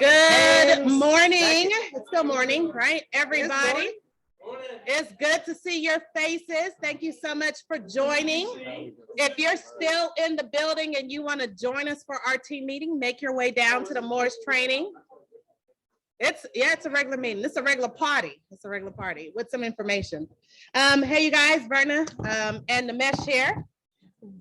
Good morning. It's still morning, right? Everybody. It's good to see your faces. Thank you so much for joining. If you're still in the building and you want to join us for our team meeting, make your way down to the Morris training. It's a regular meeting. It's a regular party. It's a regular party with some information. Hey, you guys, Verna and Nimesh here,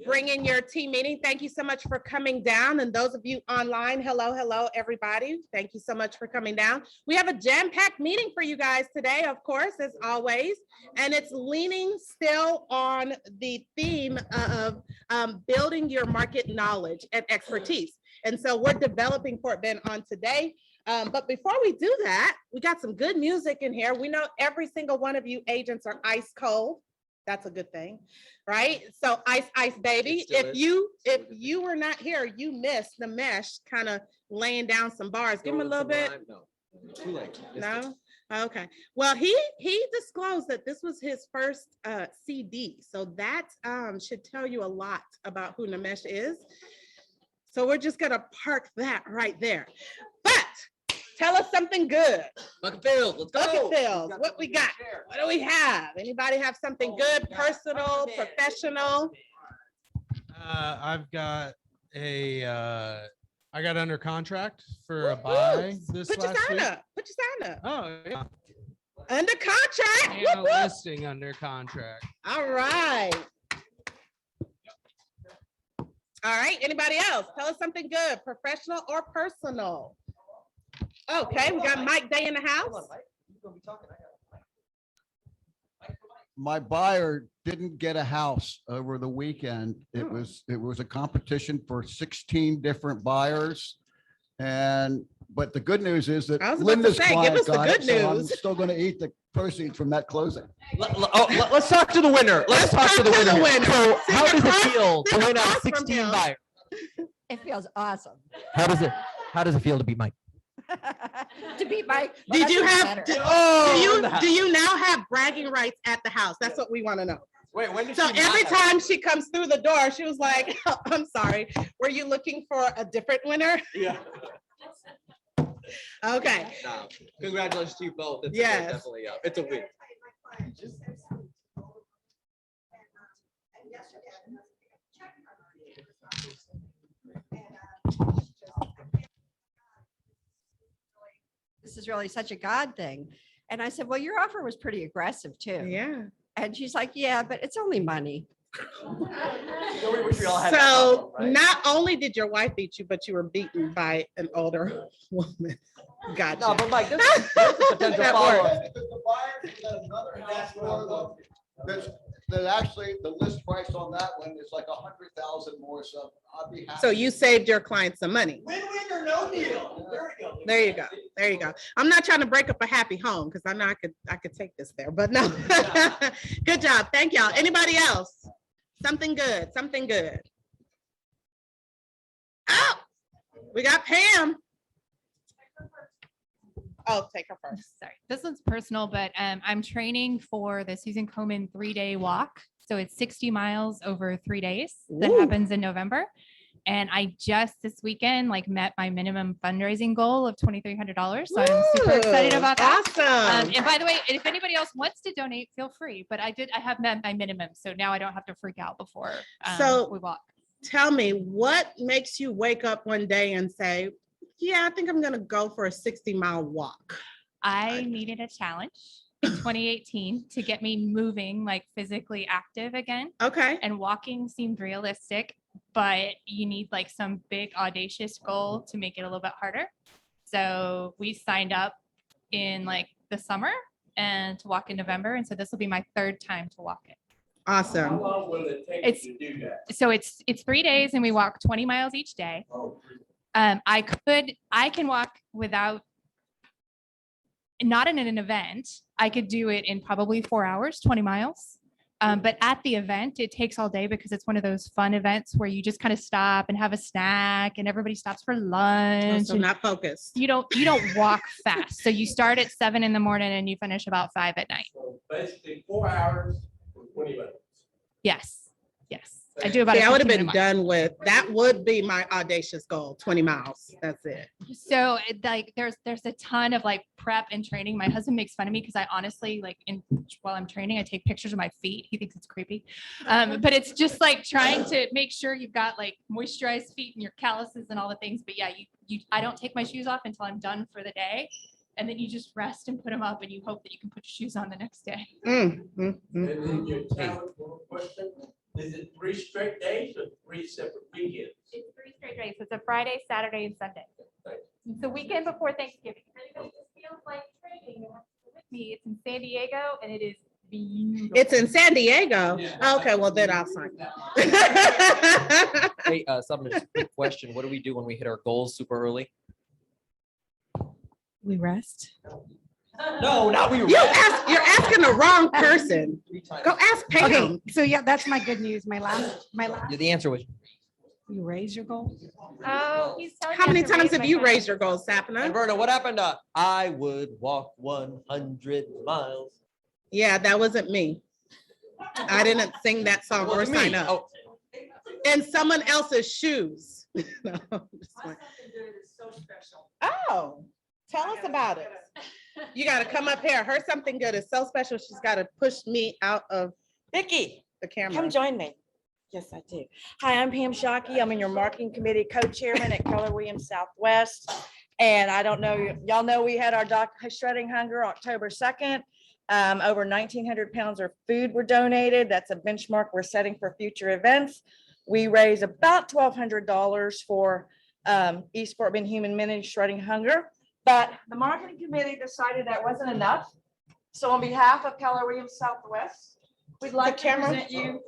bringing your team meeting. Thank you so much for coming down. And those of you online, hello, everybody. Thank you so much for coming down. We have a jam-packed meeting for you guys today, of course, as always. And it's leaning still on the theme of building your market knowledge and expertise. And so we're developing Fort Bend on today. But before we do that, we got some good music in here. We know every single one of you agents are ice cold. That's a good thing, right? So ice baby. If you were not here, you missed Nimesh kind of laying down some bars. Give him a little bit. No, too late. No? Okay. Well, he disclosed that this was his first CD. So that should tell you a lot about who Nimesh is. So we're just gonna park that right there. But tell us something good. Bucket Field, let's go. Bucket Field, what we got? What do we have? Anybody have something good, personal, professional? I've got I got under contract for a buy this Put your last sign week. up. Put your sign up. Oh yeah, Under contract. and Whoop, a whoop. listing under contract. All right. All right, anybody else? Tell us something good, professional or personal. Okay, we got Mike Day in the house. My buyer didn't get a house over the weekend. It was a competition for 16 different buyers. But the good news is that I was about to Linda's say, give client us the got good it, so I'm news. still going to eat the proceeds from that closing. Let's talk to the winner. Let's talk to the winner. So how does it feel to win out of 16 buyers? It feels awesome. How does it feel to be Mike? To beat Mike. Did you have, Oh, do you now have bragging rights at the house? That's what we want to know. Wait, when did So every time she comes through the door, she was like, I'm sorry, were you looking for a different winner? Yeah. Okay, No, congratulations to you both. It's Yes. definitely it's a win. This is really such a God thing. And I said, well, your offer was pretty aggressive too. yeah. And she's like, yeah, but it's only money. So not only did your wife beat you, but you were beaten by an older woman. No, Gotcha. but Mike, this is a potential That follow-up. That actually the list price on that one is like 100,000 more. So I'll be happy. So you saved your client some money. Win-win or no deal. There we go. There you go. There you go. I'm not trying to break up a happy home because I know I could take this there, but no. Good job. Thank y'all. Anybody else? Something good. Something good. Oh, we got Pam. Oh, take her first. Sorry, this one's personal, but I'm training for the Susan Komen 3-day walk. So it's 60 miles over 3 days. That Ooh. happens in November. And I just this weekend met my minimum fundraising goal of $2,300. So I'm super excited about that. Awesome. And by the way, if anybody else wants to donate, feel free. But I have met my minimum, so now I don't have to freak out before So- we walk. Tell me, what makes you wake up one day and say, yeah, I think I'm going to go for a 60-mile walk? I needed a challenge in 2018 to get me moving, physically active again. Okay. And walking seemed realistic, but you need some big audacious goal to make it a little bit harder. So we signed up in the summer and to walk in November. And so this will be my third time to walk it. Awesome. How long will it take It's- to do that? So it's 3 days and we walk 20 miles each day. Oh, I can walk without, not in an event. I could do it in probably 4 hours, 20 miles. But at the event, it takes all day because it's one of those fun events where you just kind of stop and have a snack and everybody stops for lunch. So and not focused. you don't walk fast. So you start at 7 in the morning and you finish about 5 at night. so basically 4 hours for 20 minutes. Yes. Yes. I do about. See, a I would have 15-minute been mile. done with, that would be my audacious goal, 20 miles. That's it. So like there's a ton of like prep and training. My husband makes fun of me because I honestly like while I'm training, I take pictures of my feet. He thinks it's creepy. But it's just like trying to make sure you've got like moisturized feet and your calluses and all the things. But yeah, I don't take my shoes off until I'm done for the day. And then you just rest and put them up and you hope that you can put your shoes on the next day. Mm, mm, mm. And then your talent question, is it 3 straight days or 3 separate weekends? It's 3 straight days. It's a Friday, Saturday, and Sunday. It's the weekend before Thanksgiving. If anybody just feels like training, you have to go with me. It's in San Diego and it is beautiful. It's in San Diego. Okay, well then I'll sign up. Hey, Summer, just a quick question. What do we do when we hit our goals super early? We rest. No, not we. You're asking the wrong person. Go ask Pam. Okay, so yeah, that's my good news. My last, The answer was, you raise your goal. Oh, he's telling How me I many have to times raise have my you hand. raised your goals, and Sapna? Verna, what happened to I would walk 100 miles? Yeah, that wasn't me. I didn't sing that song or Wasn't sign me. up. Oh, In someone else's shoes. No, I'm just like- Oh, tell us about it. You gotta come up here. Her something good is so special. She's gotta push me out of Nikki, the camera. come join me. Yes, I do. Hi, I'm Pam Shockey. I'm in your marketing committee co-chairman at Keller Williams Southwest. And I don't know, y'all know we had our shredding hunger October 2nd. Over 1,900 pounds of food were donated. That's a benchmark we're setting for future events. We raised about $1,200 for East Fort Bend Human Ministry Shredding Hunger. But the marketing committee decided that wasn't enough. So on behalf of Keller Williams Southwest, we'd like to camera? present you.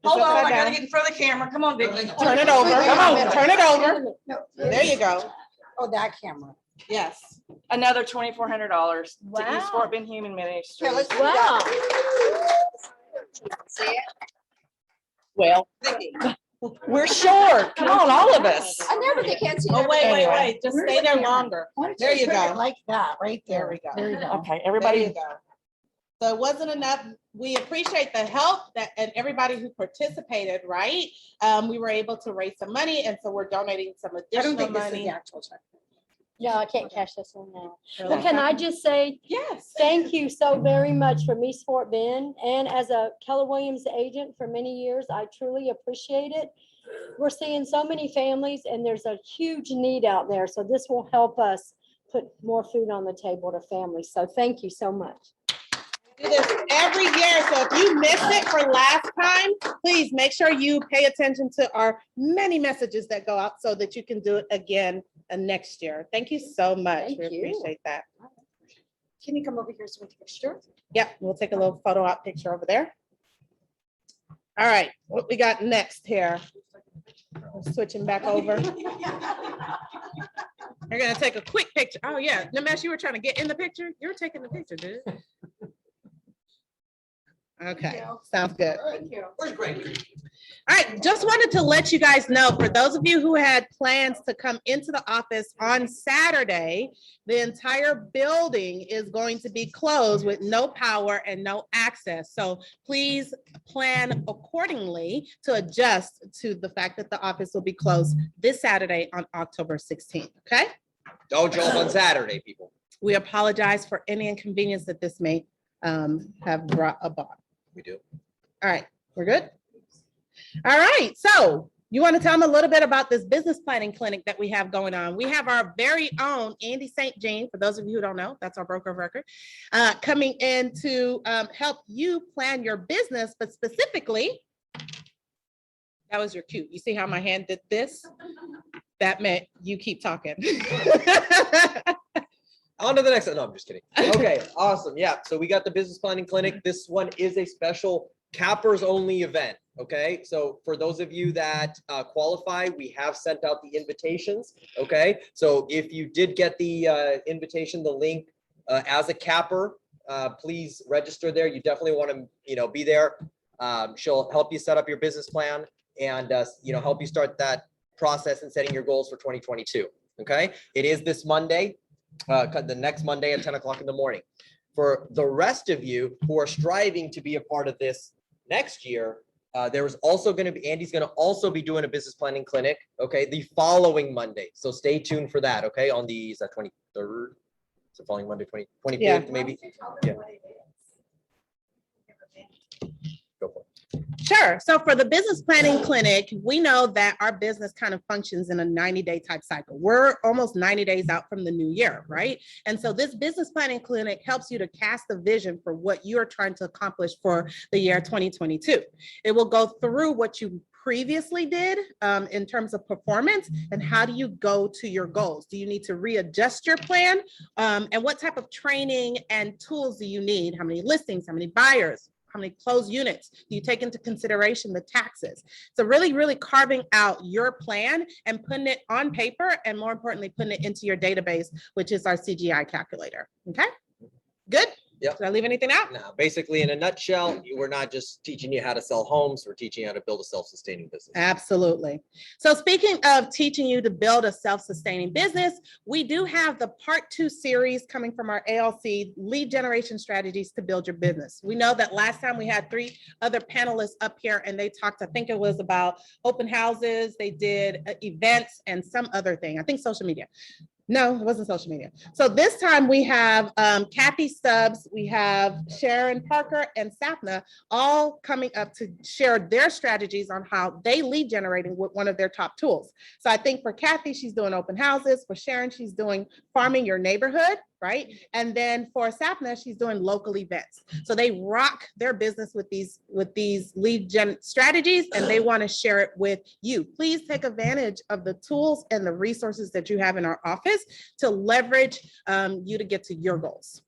Hold on, I gotta get in front of the camera. Come on, Vicky. Turn it over. Come on, turn it over. There you go. Oh, that camera. Yes. Another $2,400 to East Wow. Fort Bend Human Ministry. Okay, let's see Wow. See it? Well, we're short. Come on, all of us. I never, they can't see. Oh, wait, Anyway. wait. Just stay there longer. There you go. Like that, right there. There we go. There you go. Okay, There you everybody. go. So it wasn't enough. We appreciate the help that and everybody who participated, right? We were able to raise some money and so we're donating some I don't additional think this is the money. actual check. No, I can't cash this one now. Really? But can I just say, Yes. thank you so very much from East Fort Bend and as a Keller Williams agent for many years, I truly appreciate it. We're seeing so many families and there's a huge need out there. So this will help us put more food on the table to families. So thank you so much. Do this every year. So if you missed it for last time, please make sure you pay attention to our many messages that go out so that you can do it again next year. Thank you so much. Thank We you. appreciate that. Can you come over here so we can take a picture? Yep, we'll take a little photo op picture over there. All right, what we got next here? Switching back over. They're gonna take a quick picture. Oh, yeah. Nimesh, you were trying to get in the picture? You were taking the picture, dude. Okay, sounds good. where's Greg? All right, just wanted to let you guys know, for those of you who had plans to come into the office on Saturday, the entire building is going to be closed with no power and no access. So please plan accordingly to adjust to the fact that the office will be closed this Saturday on October 16th, okay? Don't jump on Saturday, people. We apologize for any inconvenience that this may have brought about. We do. All right, we're good? All right, so you want to tell them a little bit about this business planning clinic that we have going on? We have our very own Andy St. Jean, for those of you who don't know, that's our broker of record, coming in to help you plan your business, but specifically, that was your cue. You see how my hand did this? That meant you keep talking. On to the next. No, I'm just kidding. Okay, awesome. Yeah, so we got the business planning clinic. This one is a special cappers only event. Okay, so for those of you that qualify, we have sent out the invitations. Okay, so if you did get the invitation, the link as a capper, please register there. You definitely want to, be there. She'll help you set up your business plan and help you start that process and setting your goals for 2022. Okay, it is this Monday. The next Monday at 10 o'clock in the morning. For the rest of you who are striving to be a part of this next year, There was also going to be, Andy's going to also be doing a business planning clinic, okay, the following Monday. So stay tuned for that, okay, on the, is that 23rd? It's the following Monday, 25th, Yeah. maybe? Yeah. Go for it. Sure. So for the business planning clinic, we know that our business kind of functions in a 90-day type cycle. We're almost 90 days out from the new year, right? And so this business planning clinic helps you to cast a vision for what you're trying to accomplish for the year 2022. It will go through what you previously did in terms of performance and how do you go to your goals? Do you need to readjust your plan? And what type of training and tools do you need? How many listings, how many buyers? How many closed units? Do you take into consideration the taxes? So really, really carving out your plan and putting it on paper and more importantly, putting it into your database, which is our CGI calculator. Okay, good? Yep. Did I leave anything out? Now, basically, in a nutshell, we're not just teaching you how to sell homes, we're teaching you how to build a self-sustaining business. Absolutely. So speaking of teaching you to build a self-sustaining business, we do have the part 2 series coming from our ALC lead generation strategies to build your business. We know that last time we had 3 other panelists up here and they talked, I think it was about open houses, they did events and some other thing, I think social media. No, it wasn't social media. So this time we have Kathy Stubbs, we have Sharon Parker and Sapna all coming up to share their strategies on how they lead generating with one of their top tools. So I think for Kathy, she's doing open houses. For Sharon, she's doing farming your neighborhood, right? And then for Sapna, she's doing local events. So they rock their business with these lead gen strategies and they want to share it with you. Please take advantage of the tools and the resources that you have in our office to leverage you to get to your goals.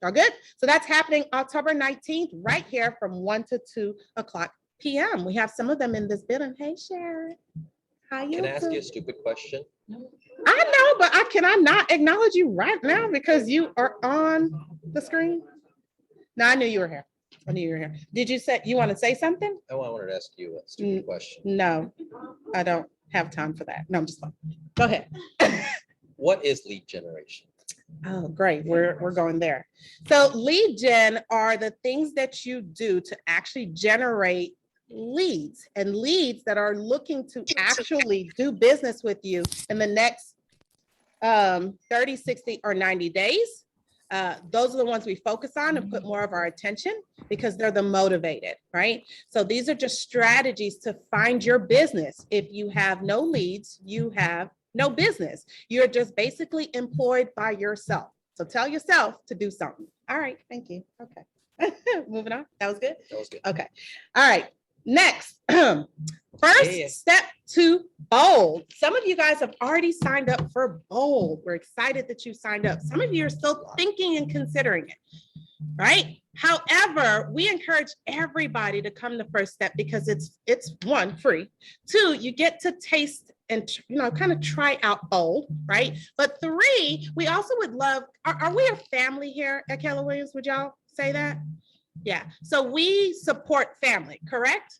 All good? So that's happening October 19th, right here from 1 to 2 o'clock p.m. We have some of them in this building. Hey, Sharon. How you Can I ask you doing? a stupid question? I know, but can I not acknowledge you right now because you are on the screen? No, I knew you were here. I knew you were here. Did you say you want to say something? Oh, I wanted to ask you a stupid question. No, I don't have time for that. No, I'm just fine. Go ahead. What is lead generation? Oh, great. We're going there. So lead gen are the things that you do to actually generate leads and leads that are looking to actually do business with you in the next 30, 60, or 90 days. Those are the ones we focus on and put more of our attention because they're the motivated, right? So these are just strategies to find your business. If you have no leads, you have no business. You're just basically employed by yourself. So tell yourself to do something. All right, thank you. Okay, moving on. That was good? That was good. Okay, all right. Next, first Yeah. step to Bold. Some of you guys have already signed up for Bold. We're excited that you signed up. Some of you are still thinking and considering it, right? However, we encourage everybody to come to First Step because it's 1, free. 2, you get to taste and kind of try out Bold, right? But 3, we also would love, are we a family here at Keller Williams? Would y'all say that? Yeah, so we support family, correct?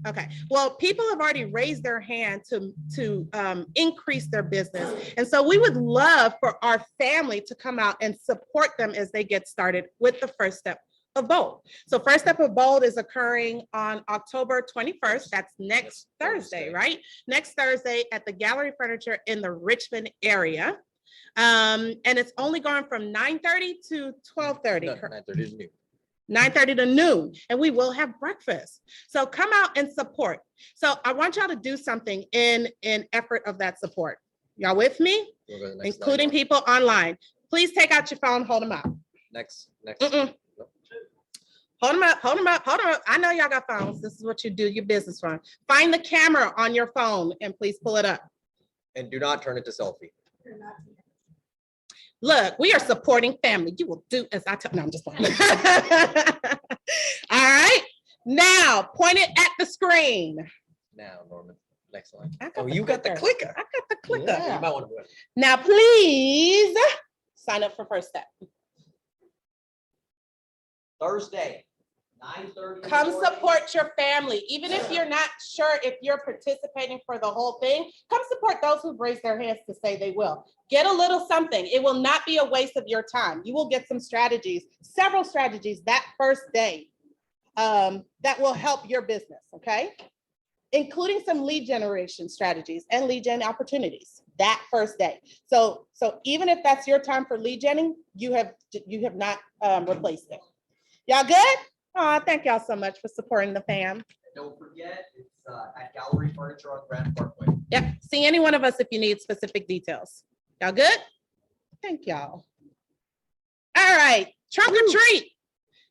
Okay, well, people have already raised their hand to increase their business. And so we would love for our family to come out and support them as they get started with the First Step of Bold. So First Step of Bold is occurring on October 21st. That's next Thursday, right? Next Thursday at the Gallery Furniture in the Richmond area. And it's only going from 9:30 to 12:30. 9:30 to noon. 9:30 to noon, and we will have breakfast. So come out and support. So I want y'all to do something in effort of that support. Y'all with me? We'll go to the next slide. Including people online. Please take out your phone, hold them up. Next. Mm-mm. Nope. Hold them up, hold them up, hold them up. I know y'all got phones. This is what you do, your business phone. Find the camera on your phone and please pull it up. And do not turn it to selfie. Look, we are supporting family. You will do as I tell. No, I'm just playing. All right. Now, point it at the screen. Now, Norman, next slide. I got Oh, the you got the clicker. I got the clicker. Yeah, you might want to do it. Now, please sign up for First Step. Thursday, 9:30. Come support your family. Even if you're not sure if you're participating for the whole thing, come support those who've raised their hands to say they will. Get a little something. It will not be a waste of your time. You will get some strategies, several strategies that first day that will help your business, okay? Including some lead generation strategies and lead gen opportunities that first day. So even if that's your time for lead genning, you have not replaced it. Y'all good? Oh, thank y'all so much for supporting the fam. Don't forget, it's at Gallery Furniture on Grand Parkway. Yep, see any one of us if you need specific details. Y'all good? Thank y'all. All right, trunk or treat.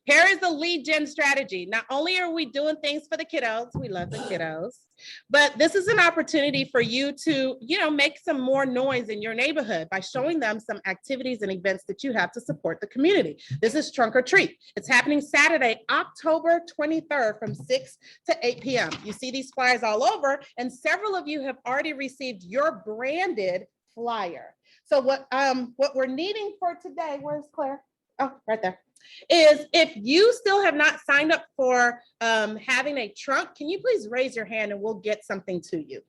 Here is the lead gen strategy. Not only are we doing things for the kiddos, we love the kiddos, but this is an opportunity for you to, make some more noise in your neighborhood by showing them some activities and events that you have to support the community. This is trunk or treat. It's happening Saturday, October 23rd from 6 to 8 p.m. You see these flyers all over, and several of you have already received your branded flyer. So what we're needing for today, where's Claire? Oh, right there. Is if you still have not signed up for having a trunk, can you please raise your hand and we'll get something to you.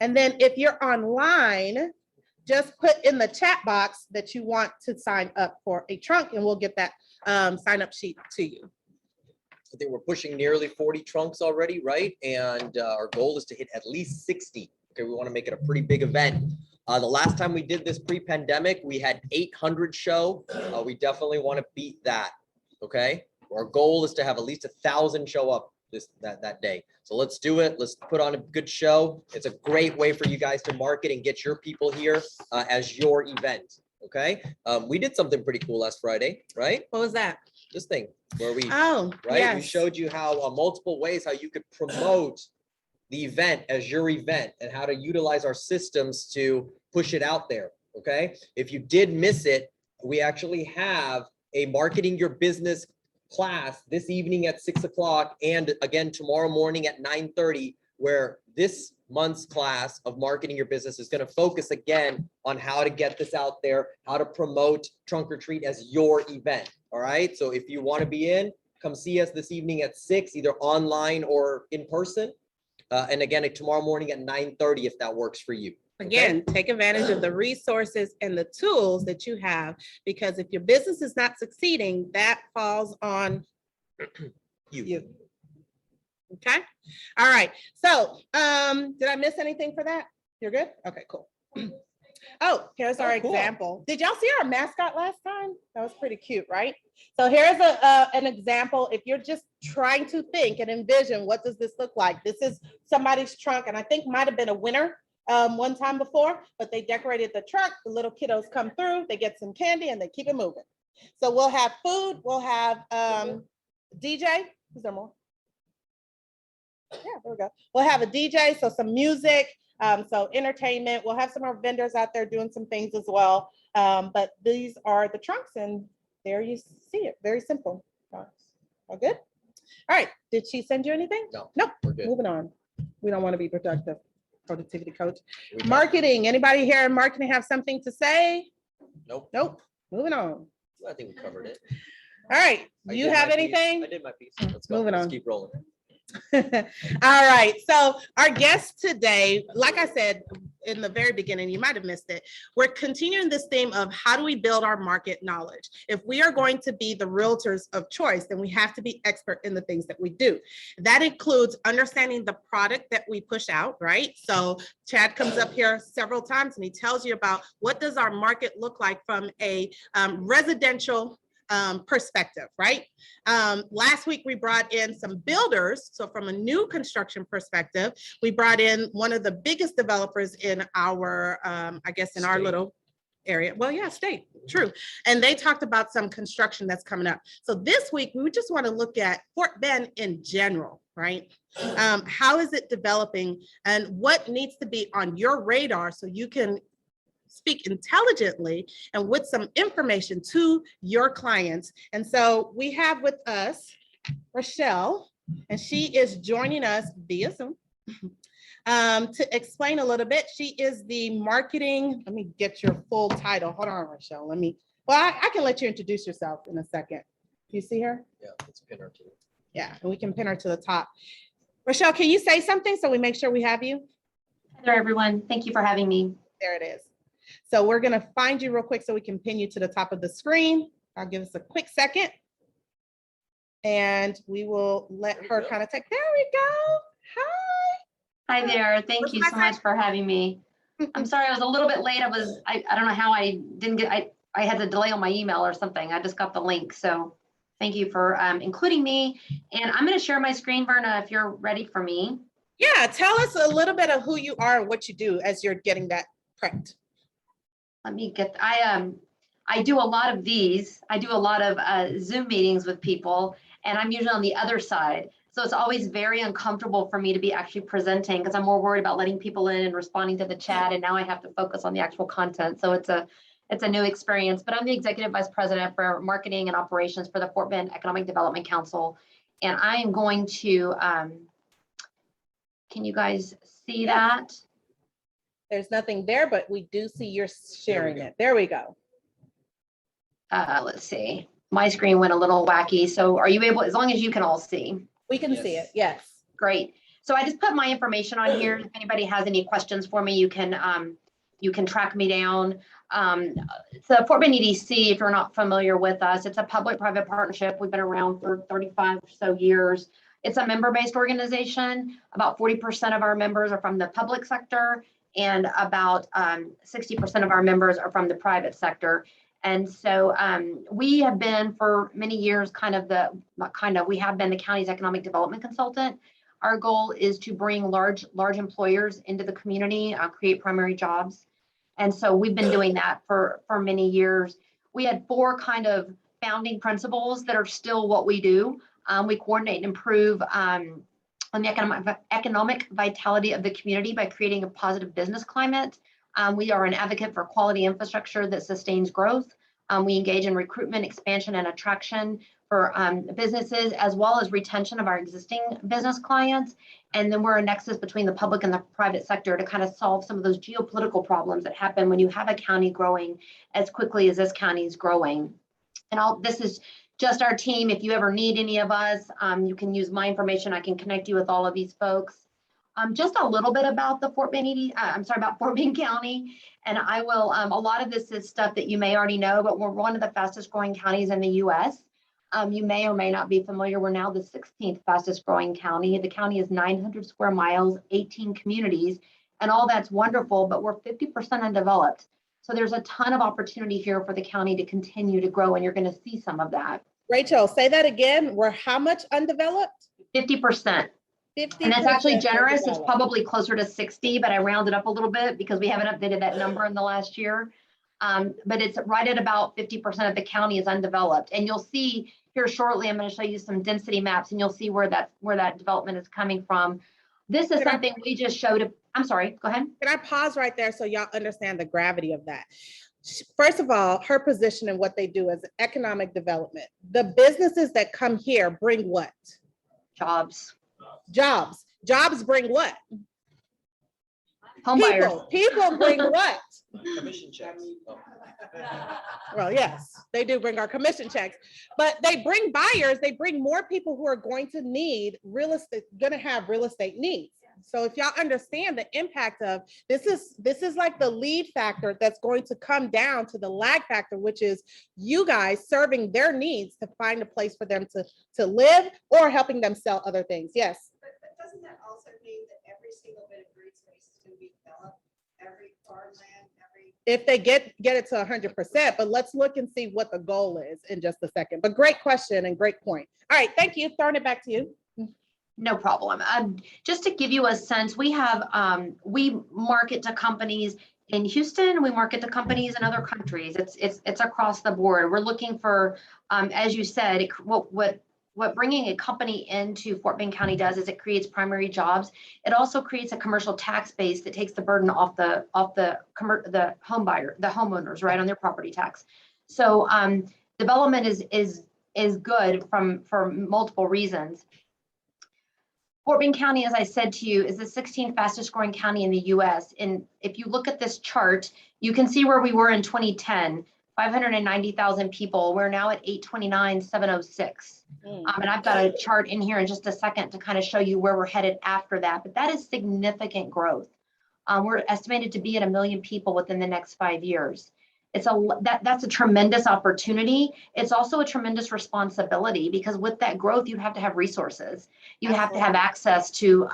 And then if you're online, just put in the chat box that you want to sign up for a trunk and we'll get that sign up sheet to you. I think we're pushing nearly 40 trunks already, right? And our goal is to hit at least 60. Okay, we want to make it a pretty big event. The last time we did this pre-pandemic, we had 800 show. We definitely want to beat that. Okay, our goal is to have at least 1,000 show up that day. So let's do it. Let's put on a good show. It's a great way for you guys to market and get your people here as your event. Okay, we did something pretty cool last Friday, right? What was that? This thing where we Oh, right? yes. We showed you how multiple ways how you could promote the event as your event and how to utilize our systems to push it out there. Okay. If you did miss it, we actually have a marketing your business class this evening at 6 o'clock and again tomorrow morning at 9:30, where this month's class of marketing your business is going to focus again on how to get this out there, how to promote Trunk or Treat as your event. All right. So if you want to be in, come see us this evening at 6, either online or in person. And again, tomorrow morning at 9:30, if that works for you. Again, take advantage of the resources and the tools that you have, because if your business is not succeeding, that falls on you. Okay. All right. So, did I miss anything for that? You're good? Okay, cool. Oh, here's our cool. example. Did y'all see our mascot last time? That was pretty cute, right? So here's an example. If you're just trying to think and envision, what does this look like? This is somebody's trunk, and I think might have been a winner one time before, but they decorated the trunk. The little kiddos come through, they get some candy, and they keep it moving. So we'll have food, we'll have DJ. Is there more? Yeah, there we go. We'll have a DJ, so some music, so entertainment. We'll have some of our vendors out there doing some things as well. But these are the trunks, and there you see it. Very simple. All good? All right. Did she send you anything? No. Nope. We're good. Moving on. We don't want to be productive. Productivity coach. Marketing. Anybody here in marketing have something to say? Nope. Nope. Moving on. I think we covered it. All right. I You did have my piece. anything? I did my piece. Let's go. Moving Let's on. keep rolling. All right. So our guest today, like I said in the very beginning, you might have missed it. We're continuing this theme of how do we build our market knowledge? If we are going to be the realtors of choice, then we have to be expert in the things that we do. That includes understanding the product that we push out, right? So Chad comes up here several times and he tells you about what does our market look like from a residential perspective, right? Last week, we brought in some builders. So from a new construction perspective, we brought in one of the biggest developers in our, I guess, in our State. little area. Well, yeah, state, true. And they talked about some construction that's coming up. So this week, we just want to look at Fort Bend in general, right? How is it developing and what needs to be on your radar so you can speak intelligently and with some information to your clients. And so we have with us Rochelle, and she is joining us via Zoom to explain a little bit. She is the marketing, let me get your full title. Hold on, Rochelle. I can let you introduce yourself in a second. Do you see her? Yeah, let's pin her to it. Yeah, and we can pin her to the top. Rochelle, can you say something so we make sure we have you? Hi there, everyone. Thank you for having me. There it is. So we're going to find you real quick so we can pin you to the top of the screen. I'll give us a quick second. And we will let her kind of take, there we go. Hi. Hi there. Thank you so much for having me. I'm sorry, I was a little bit late. I don't know how I didn't get, I had a delay on my email or something. I just got the link. So thank you for including me. And I'm going to share my screen, Verna, if you're ready for me. Yeah, tell us a little bit of who you are and what you do as you're getting that prepped. Let me get, I do a lot of these. I do a lot of Zoom meetings with people, and I'm usually on the other side. So it's always very uncomfortable for me to be actually presenting because I'm more worried about letting people in and responding to the chat. And now I have to focus on the actual content. So it's a new experience, but I'm the Executive Vice President for Marketing and Operations for the Fort Bend Economic Development Council. And I am going to, can you guys see that? There's nothing there, but we do see you're sharing it. There we go. Let's see. My screen went a little wacky. So are you able, as long as you can all see? We can see it, yes. Great. So I just put my information on here. If anybody has any questions for me, you can track me down. So Fort Bend EDC, if you're not familiar with us, it's a public-private partnership. We've been around for 35 or so years. It's a member-based organization. About 40% of our members are from the public sector, and about 60% of our members are from the private sector. And so we have been for many years we have been the county's economic development consultant. Our goal is to bring large employers into the community, create primary jobs. And so we've been doing that for many years. We had 4 kind of founding principles that are still what we do. We coordinate and improve on the economic vitality of the community by creating a positive business climate. We are an advocate for quality infrastructure that sustains growth. We engage in recruitment, expansion, and attraction for businesses, as well as retention of our existing business clients. And then we're a nexus between the public and the private sector to kind of solve some of those geopolitical problems that happen when you have a county growing as quickly as this county is growing. And this is just our team. If you ever need any of us, you can use my information. I can connect you with all of these folks. Just a little bit about the Fort Bend County. And I will, a lot of this is stuff that you may already know, but we're one of the fastest growing counties in the US. You may or may not be familiar. We're now the 16th fastest growing county. The county is 900 square miles, 18 communities, and all that's wonderful, but we're 50% undeveloped. So there's a ton of opportunity here for the county to continue to grow, and you're going to see some of that. Rachel, say that again. We're how much undeveloped? 50%. 50%. And it's actually generous. It's probably closer to 60, but I rounded up a little bit because we haven't updated that number in the last year. But it's right at about 50% of the county is undeveloped. And you'll see here shortly, I'm going to show you some density maps, and you'll see where that development is coming from. This is something we just showed. I'm sorry, go ahead. Can I pause right there so y'all understand the gravity of that? First of all, her position and what they do is economic development. The businesses that come here bring what? Jobs. Jobs. Jobs bring what? Home buyers. People bring what? Commission checks. Oh. Well, yes, they do bring our commission checks, but they bring buyers. They bring more people who are going to need real estate, going to have real estate needs. So if y'all understand the impact of this is like the lead factor that's going to come down to the lag factor, which is you guys serving their needs to find a place for them to live or helping them sell other things. Yes. But doesn't that also mean that every single bit of green space is going to be developed, every farmland, if they get it to 100%, but let's look and see what the goal is in just a second. But great question and great point. All right, thank you. Throwing it back to you. No problem. Just to give you a sense, we have, we market to companies in Houston, we market to companies in other countries. It's across the board. We're looking for, as you said, what bringing a company into Fort Bend County does is it creates primary jobs. It also creates a commercial tax base that takes the burden off the home buyer, the homeowners, right, on their property tax. So development is good for multiple reasons. Fort Bend County, as I said to you, is the 16th fastest growing county in the US. And if you look at this chart, you can see where we were in 2010, 590,000 people. We're now at 829,706. And I've got a chart in here in just a second to kind of show you where we're headed after that. But that is significant growth. We're estimated to be at 1 million people within the next 5 years. that's a tremendous opportunity. It's also a tremendous responsibility because with that growth, you have to have resources. You have to have access to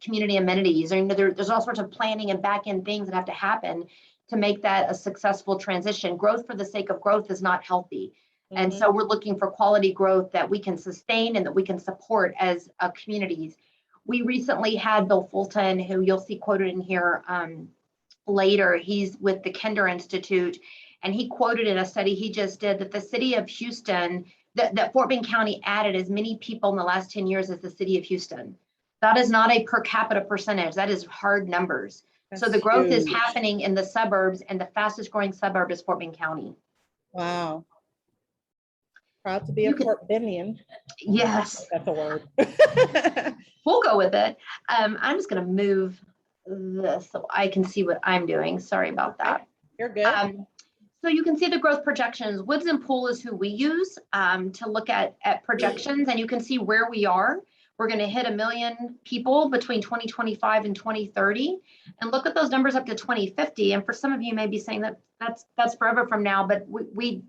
community amenities. And there's all sorts of planning and back end things that have to happen to make that a successful transition. Growth for the sake of growth is not healthy. And so we're looking for quality growth that we can sustain and that we can support as communities. We recently had Bill Fulton, who you'll see quoted in here later. He's with the Kinder Institute, and he quoted in a study he just did that the city of Houston, that Fort Bend County added as many people in the last 10 years as the city of Houston. That is not a per capita percentage. That is hard numbers. So the growth is happening in the suburbs, and the fastest growing suburb is Fort Bend County. Wow. Proud to be a Fort Bendian. Yes. That's a word. We'll go with it. I'm just going to move this so I can see what I'm doing. Sorry about that. You're good. So you can see the growth projections. Woods and Pool is who we use to look at projections, and you can see where we are. We're going to hit 1 million people between 2025 and 2030, and look at those numbers up to 2050. And for some of you may be saying that that's forever from now, but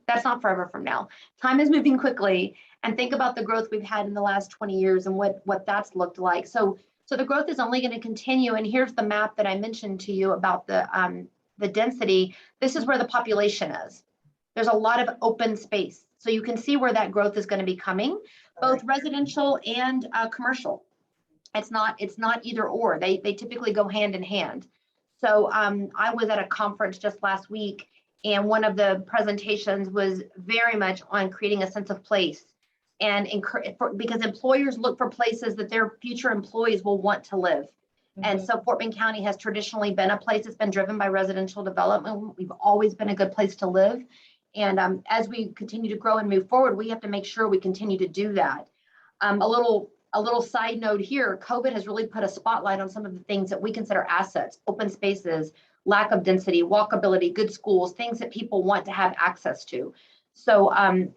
that's not forever from now. Time is moving quickly, and think about the growth we've had in the last 20 years and what that's looked like. So the growth is only going to continue. And here's the map that I mentioned to you about the density. This is where the population is. There's a lot of open space. So you can see where that growth is going to be coming, both residential and commercial. It's not either or. They typically go hand in hand. So I was at a conference just last week, and one of the presentations was very much on creating a sense of place, and because employers look for places that their future employees will want to live. And so Fort Bend County has traditionally been a place that's been driven by residential development. We've always been a good place to live. And as we continue to grow and move forward, we have to make sure we continue to do that. A little side note here, COVID has really put a spotlight on some of the things that we consider assets: open spaces, lack of density, walkability, good schools, things that people want to have access to. So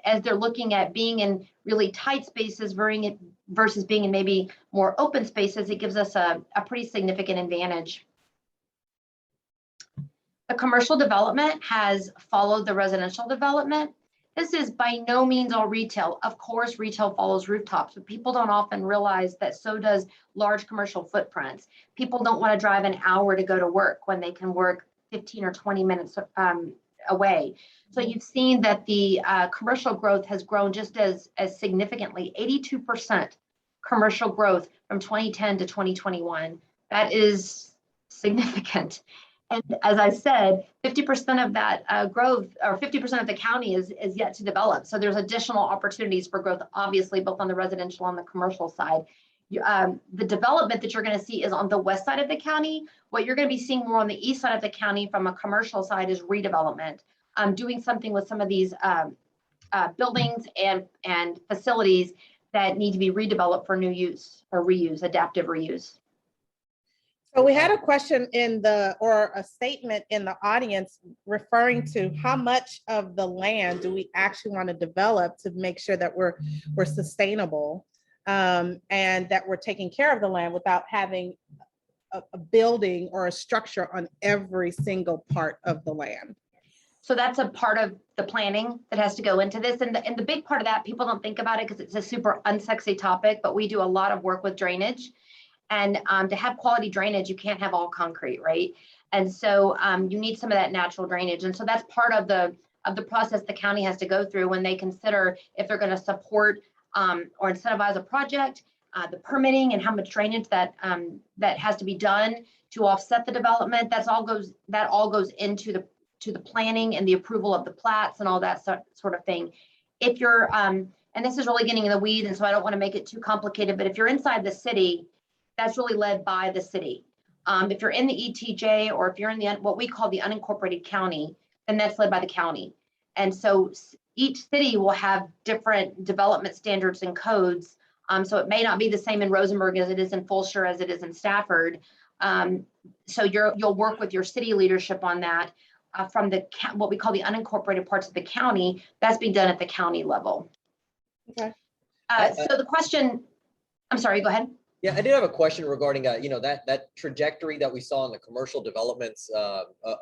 as they're looking at being in really tight spaces versus being in maybe more open spaces, it gives us a pretty significant advantage. The commercial development has followed the residential development. This is by no means all retail. Of course, retail follows rooftops, but people don't often realize that so does large commercial footprints. People don't want to drive an hour to go to work when they can work 15 or 20 minutes away. So you've seen that the commercial growth has grown just as significantly, 82% commercial growth from 2010 to 2021. That is significant. And as I said, 50% of that growth, or 50% of the county is yet to develop. So there's additional opportunities for growth, obviously, both on the residential and the commercial side. The development that you're going to see is on the west side of the county. What you're going to be seeing more on the east side of the county from a commercial side is redevelopment. Doing something with some of these buildings and facilities that need to be redeveloped for new use or reuse, adaptive reuse. So we had a question or a statement in the audience referring to how much of the land do we actually want to develop to make sure that we're sustainable and that we're taking care of the land without having a building or a structure on every single part of the land. So that's a part of the planning that has to go into this. And the big part of that, people don't think about it because it's a super unsexy topic, but we do a lot of work with drainage. And to have quality drainage, you can't have all concrete, right? And so you need some of that natural drainage. And so that's part of the process the county has to go through when they consider if they're going to support or incentivize a project, the permitting and how much drainage that has to be done to offset the development. That all goes into the planning and the approval of the plats and all that sort of thing. If you're, and this is really getting in the weeds, and so I don't want to make it too complicated, but if you're inside the city, that's really led by the city. If you're in the ETJ or if you're in what we call the unincorporated county, then that's led by the county. And so each city will have different development standards and codes. So it may not be the same in Rosenberg as it is in Fulshear, as it is in Stafford. So you'll work with your city leadership on that from what we call the unincorporated parts of the county. That's being done at the county level. Okay. So the question, I'm sorry, go ahead. Yeah, I did have a question regarding that trajectory that we saw in the commercial developments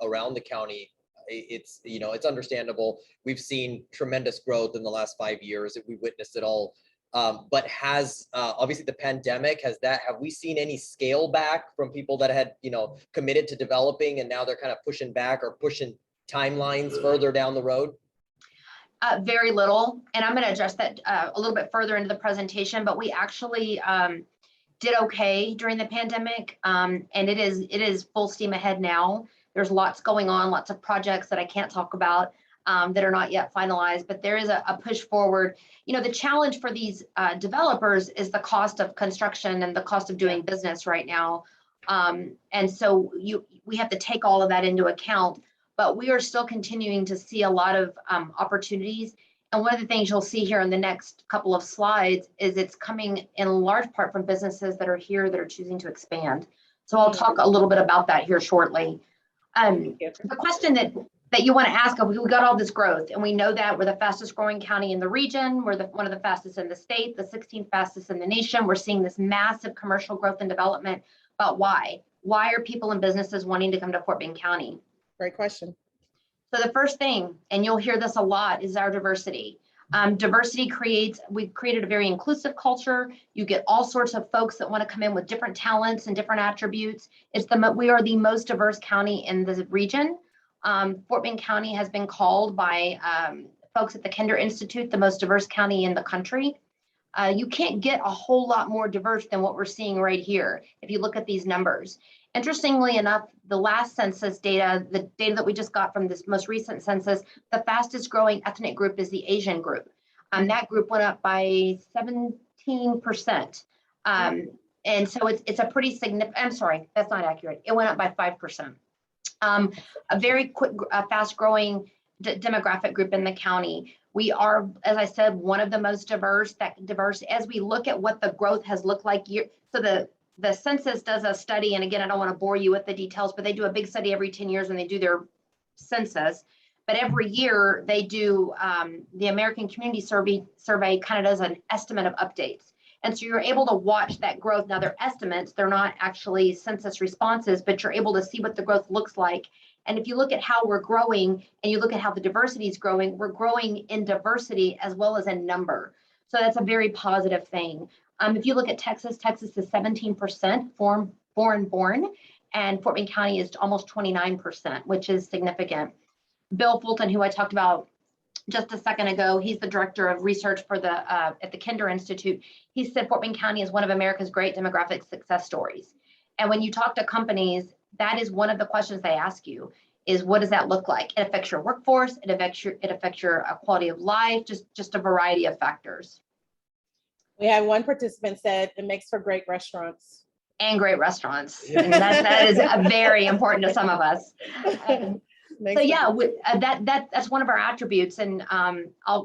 around the county. It's, you know, it's understandable. We've seen tremendous growth in the last 5 years. We witnessed it all. But has obviously the pandemic, have we seen any scale back from people that had, you know, committed to developing and now they're kind of pushing back or pushing timelines further down the road? Very little, and I'm going to address that a little bit further into the presentation, but we actually did okay during the pandemic, and it is full steam ahead now. There's lots going on, lots of projects that I can't talk about that are not yet finalized, but there is a push forward. You know, the challenge for these developers is the cost of construction and the cost of doing business right now. And so we have to take all of that into account, but we are still continuing to see a lot of opportunities. And one of the things you'll see here in the next couple of slides is it's coming in large part from businesses that are here that are choosing to expand. So I'll talk a little bit about that here shortly. The question that you want to ask, we got all this growth and we know that we're the fastest growing county in the region. We're one of the fastest in the state, the 16th fastest in the nation. We're seeing this massive commercial growth and development, but why? Why are people and businesses wanting to come to Fort Bend County? Great question. So the first thing, and you'll hear this a lot, is our diversity. Diversity we've created a very inclusive culture. You get all sorts of folks that want to come in with different talents and different attributes. We are the most diverse county in the region. Fort Bend County has been called by folks at the Kinder Institute the most diverse county in the country. You can't get a whole lot more diverse than what we're seeing right here if you look at these numbers. Interestingly enough, the last census data, the data that we just got from this most recent census, the fastest growing ethnic group is the Asian group. That group went up by 17%. And so it's a pretty significant, I'm sorry, that's not accurate. It went up by 5%. A very quick, fast growing demographic group in the county. We are, as I said, one of the most diverse as we look at what the growth has looked like. So the census does a study, and again, I don't want to bore you with the details, but they do a big study every 10 years when they do their census. But every year they do the American Community Survey kind of does an estimate of updates. And so you're able to watch that growth. Now they're estimates, they're not actually census responses, but you're able to see what the growth looks like. And if you look at how we're growing and you look at how the diversity is growing, we're growing in diversity as well as in number. So that's a very positive thing. If you look at Texas, Texas is 17% foreign born, and Fort Bend County is almost 29%, which is significant. Bill Fulton, who I talked about just a second ago, he's the director of research for at the Kinder Institute. He said Fort Bend County is one of America's great demographic success stories. And when you talk to companies, that is one of the questions they ask you is, what does that look like? It affects your workforce, it affects your quality of life, just a variety of factors. We had one participant said it makes for great restaurants. And great restaurants. And that is very important to some of us. So yeah, that's one of our attributes, and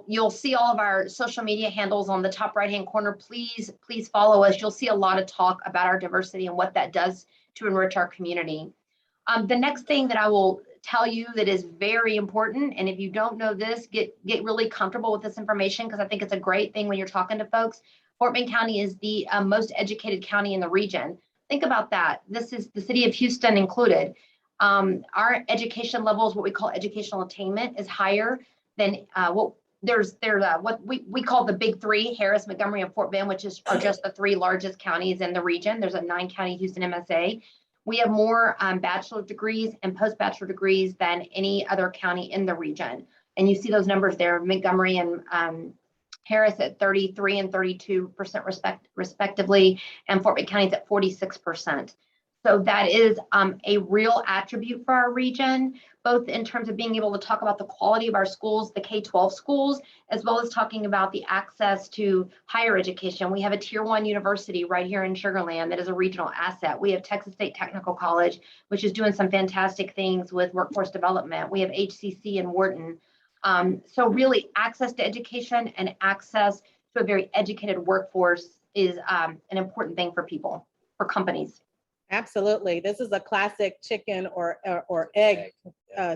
you'll see all of our social media handles on the top right-hand corner. Please follow us. You'll see a lot of talk about our diversity and what that does to enrich our community. The next thing that I will tell you that is very important, and if you don't know this, get really comfortable with this information because I think it's a great thing when you're talking to folks. Fort Bend County is the most educated county in the region. Think about that. This is the city of Houston included. Our education levels, what we call educational attainment, is higher than what we call the big three: Harris, Montgomery, and Fort Bend, which are just the three largest counties in the region. There's a 9-county Houston MSA. We have more bachelor degrees and post-bachelor degrees than any other county in the region. And you see those numbers there: Montgomery and Harris at 33% and 32% respectively, and Fort Bend County is at 46%. So that is a real attribute for our region, both in terms of being able to talk about the quality of our schools, the K-12 schools, as well as talking about the access to higher education. We have a Tier 1 university right here in Sugar Land that is a regional asset. We have Texas State Technical College, which is doing some fantastic things with workforce development. We have HCC in Wharton. So really access to education and access to a very educated workforce is an important thing for people, for companies. Absolutely. This is a classic chicken or egg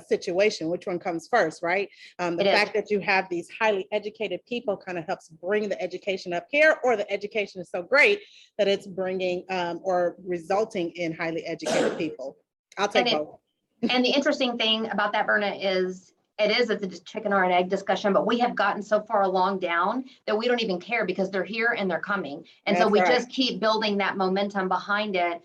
situation. Which one comes first, right? The fact that you have these highly educated people kind of helps bring the education up here, or the education is so great that it's bringing or resulting in highly educated people. I'll take both. And the interesting thing about that, Berna, is it's a chicken or an egg discussion, but we have gotten so far along down that we don't even care because they're here and they're coming. And so That's we right. just keep building that momentum behind it.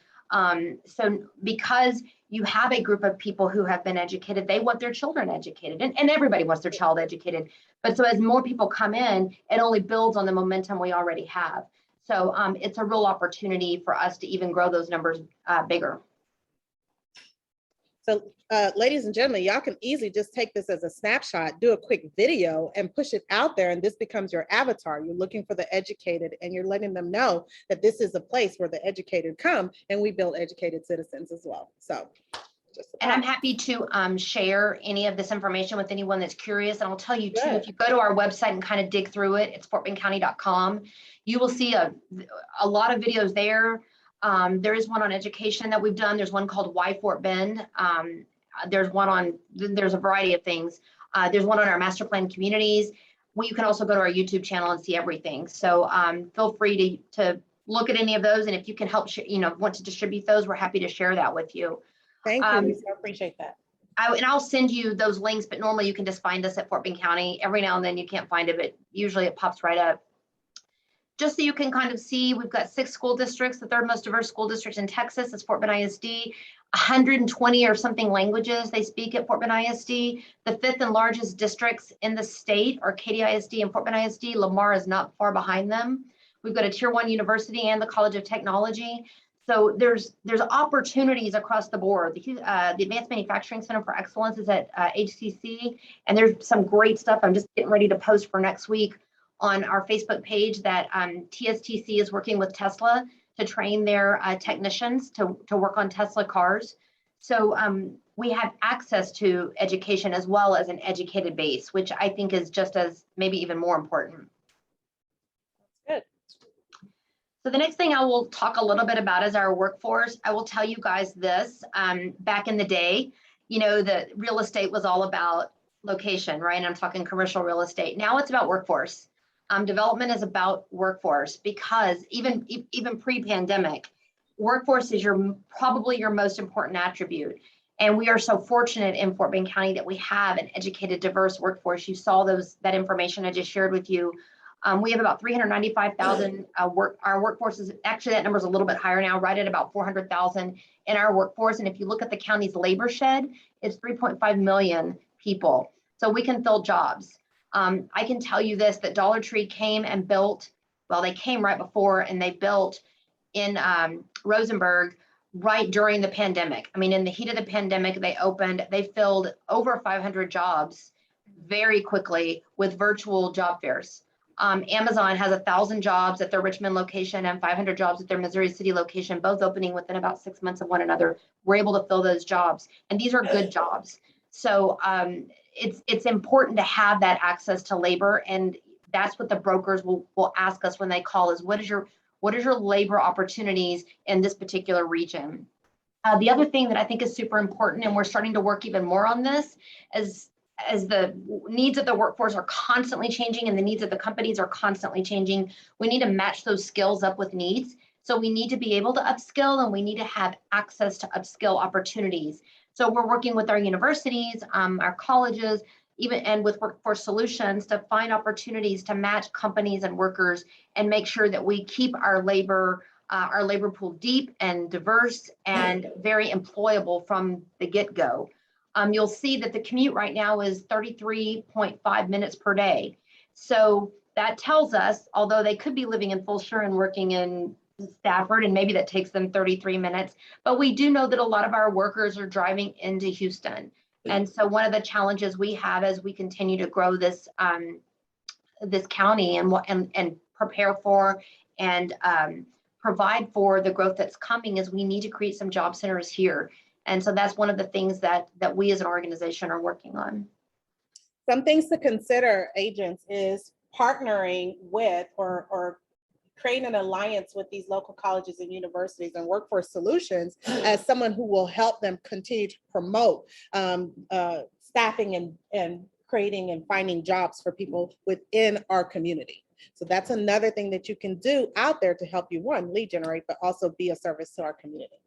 So because you have a group of people who have been educated, they want their children educated, and everybody wants their child educated. But so as more people come in, it only builds on the momentum we already have. So it's a real opportunity for us to even grow those numbers bigger. So, ladies and gentlemen, y'all can easily just take this as a snapshot, do a quick video and push it out there. And this becomes your avatar. You're looking for the educated and you're letting them know that this is a place where the educated come and we build educated citizens as well. So. And I'm happy to share any of this information with anyone that's curious. And I'll tell you too, Good. if you go to our website and kind of dig through it, it's fortbendcounty.com. You will see a lot of videos there. There is one on education that we've done. There's one called Why Fort Bend. There's a variety of things. There's one on our master plan communities. You can also go to our YouTube channel and see everything. So feel free to look at any of those. And if you can help, want to distribute those, we're happy to share that with you. Thank you. Lisa. I appreciate that. I'll send you those links, but normally you can just find us at Fort Bend County. Every now and then you can't find it, but usually it pops right up. Just so you can kind of see, we've got 6 school districts. The third most diverse school district in Texas is Fort Bend ISD. 120 or something languages they speak at Fort Bend ISD. The 5th and largest districts in the state are Katy ISD and Fort Bend ISD. Lamar is not far behind them. We've got a tier 1 university and the College of Technology. So there's opportunities across the board. The Advanced Manufacturing Center for Excellence is at HCC, and there's some great stuff. I'm just getting ready to post for next week on our Facebook page that TSTC is working with Tesla to train their technicians to work on Tesla cars. So we have access to education as well as an educated base, which I think is just as maybe even more important. Good. So the next thing I will talk a little bit about is our workforce. I will tell you guys this, back in the day, the real estate was all about location, right? And I'm talking commercial real estate. Now it's about workforce. Development is about workforce because even pre-pandemic, workforce is probably your most important attribute. And we are so fortunate in Fort Bend County that we have an educated, diverse workforce. You saw that information I just shared with you. We have about 395,000 our workforce is actually, that number is a little bit higher now, right at about 400,000 in our workforce. And if you look at the county's labor shed, it's 3.5 million people. So we can fill jobs. I can tell you this, that Dollar Tree came and built, well, they came right before and they built in Rosenberg right during the pandemic. I mean, in the heat of the pandemic, they filled over 500 jobs very quickly with virtual job fairs. Amazon has 1,000 jobs at their Richmond location and 500 jobs at their Missouri City location, both opening within about 6 months of one another. We're able to fill those jobs, and these are good jobs. So it's important to have that access to labor, and that's what the brokers will ask us when they call is what is your labor opportunities in this particular region. The other thing that I think is super important, and we're starting to work even more on this, as the needs of the workforce are constantly changing and the needs of the companies are constantly changing, we need to match those skills up with needs. So we need to be able to upskill, and we need to have access to upskill opportunities. So we're working with our universities, our colleges, and with Workforce Solutions to find opportunities to match companies and workers and make sure that we keep our labor pool deep and diverse and very employable from the get-go. You'll see that the commute right now is 33.5 minutes per day. So that tells us, although they could be living in Fulshear and working in Stafford, and maybe that takes them 33 minutes, but we do know that a lot of our workers are driving into Houston. And so one of the challenges we have as we continue to grow this this county and prepare for and provide for the growth that's coming is we need to create some job centers here. And so that's one of the things that we as an organization are working on. Some things to consider, agents, is partnering with or creating an alliance with these local colleges and universities and Workforce Solutions as someone who will help them continue to promote staffing and creating and finding jobs for people within our community. So that's another thing that you can do out there to help you, one, lead generate, but also be a service to our community.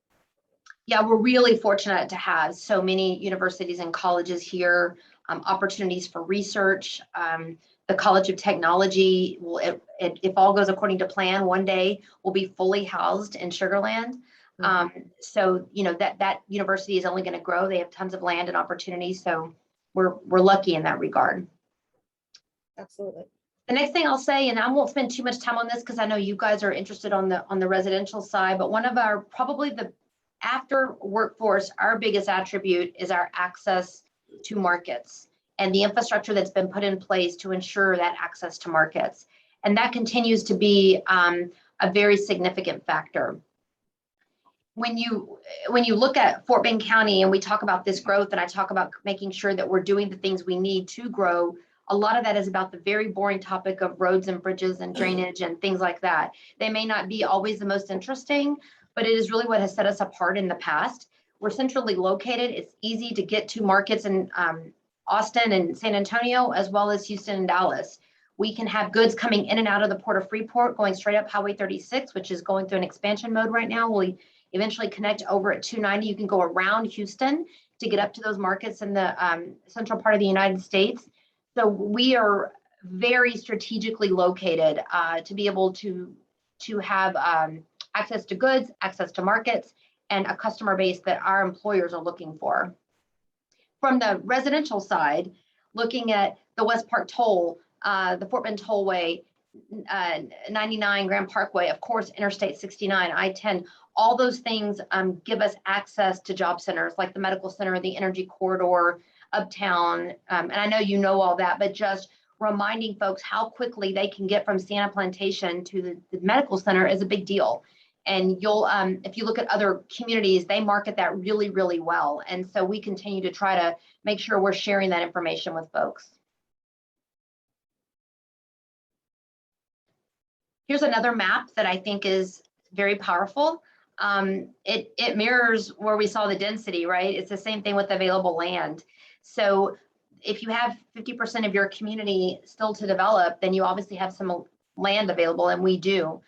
Yeah, we're really fortunate to have so many universities and colleges here, opportunities for research. The College of Technology will, if all goes according to plan, one day will be fully housed in Sugar Land. So, you know, that university is only going to grow. They have tons of land and opportunities. So we're lucky in that regard. Absolutely. The next thing I'll say, and I won't spend too much time on this because I know you guys are interested on the residential side, but one of our, probably the after workforce, our biggest attribute is our access to markets and the infrastructure that's been put in place to ensure that access to markets. And that continues to be a very significant factor. When you look at Fort Bend County and we talk about this growth, and I talk about making sure that we're doing the things we need to grow, a lot of that is about the very boring topic of roads and bridges and drainage and things like that. They may not be always the most interesting, but it is really what has set us apart in the past. We're centrally located. It's easy to get to markets in Austin and San Antonio, as well as Houston and Dallas. We can have goods coming in and out of the Port of Freeport, going straight up Highway 36, which is going through an expansion mode right now. We'll eventually connect over at 290. You can go around Houston to get up to those markets in the central part of the United States. So we are very strategically located to be able to have access to goods, access to markets, and a customer base that our employers are looking for. From the residential side, looking at the West Park Toll, the Fort Bend Tollway, 99 Grand Parkway, of course, Interstate 69, I-10, all those things give us access to job centers like the medical center, the energy corridor, uptown. And I know you know all that, but just reminding folks how quickly they can get from Sienna Plantation to the medical center is a big deal. And you'll, if you look at other communities, they market that really, really well. And so we continue to try to make sure we're sharing that information with folks. Here's another map that I think is very powerful. It mirrors where we saw the density, right? It's the same thing with available land. So if you have 50% of your community still to develop, then you obviously have some land available, and we do.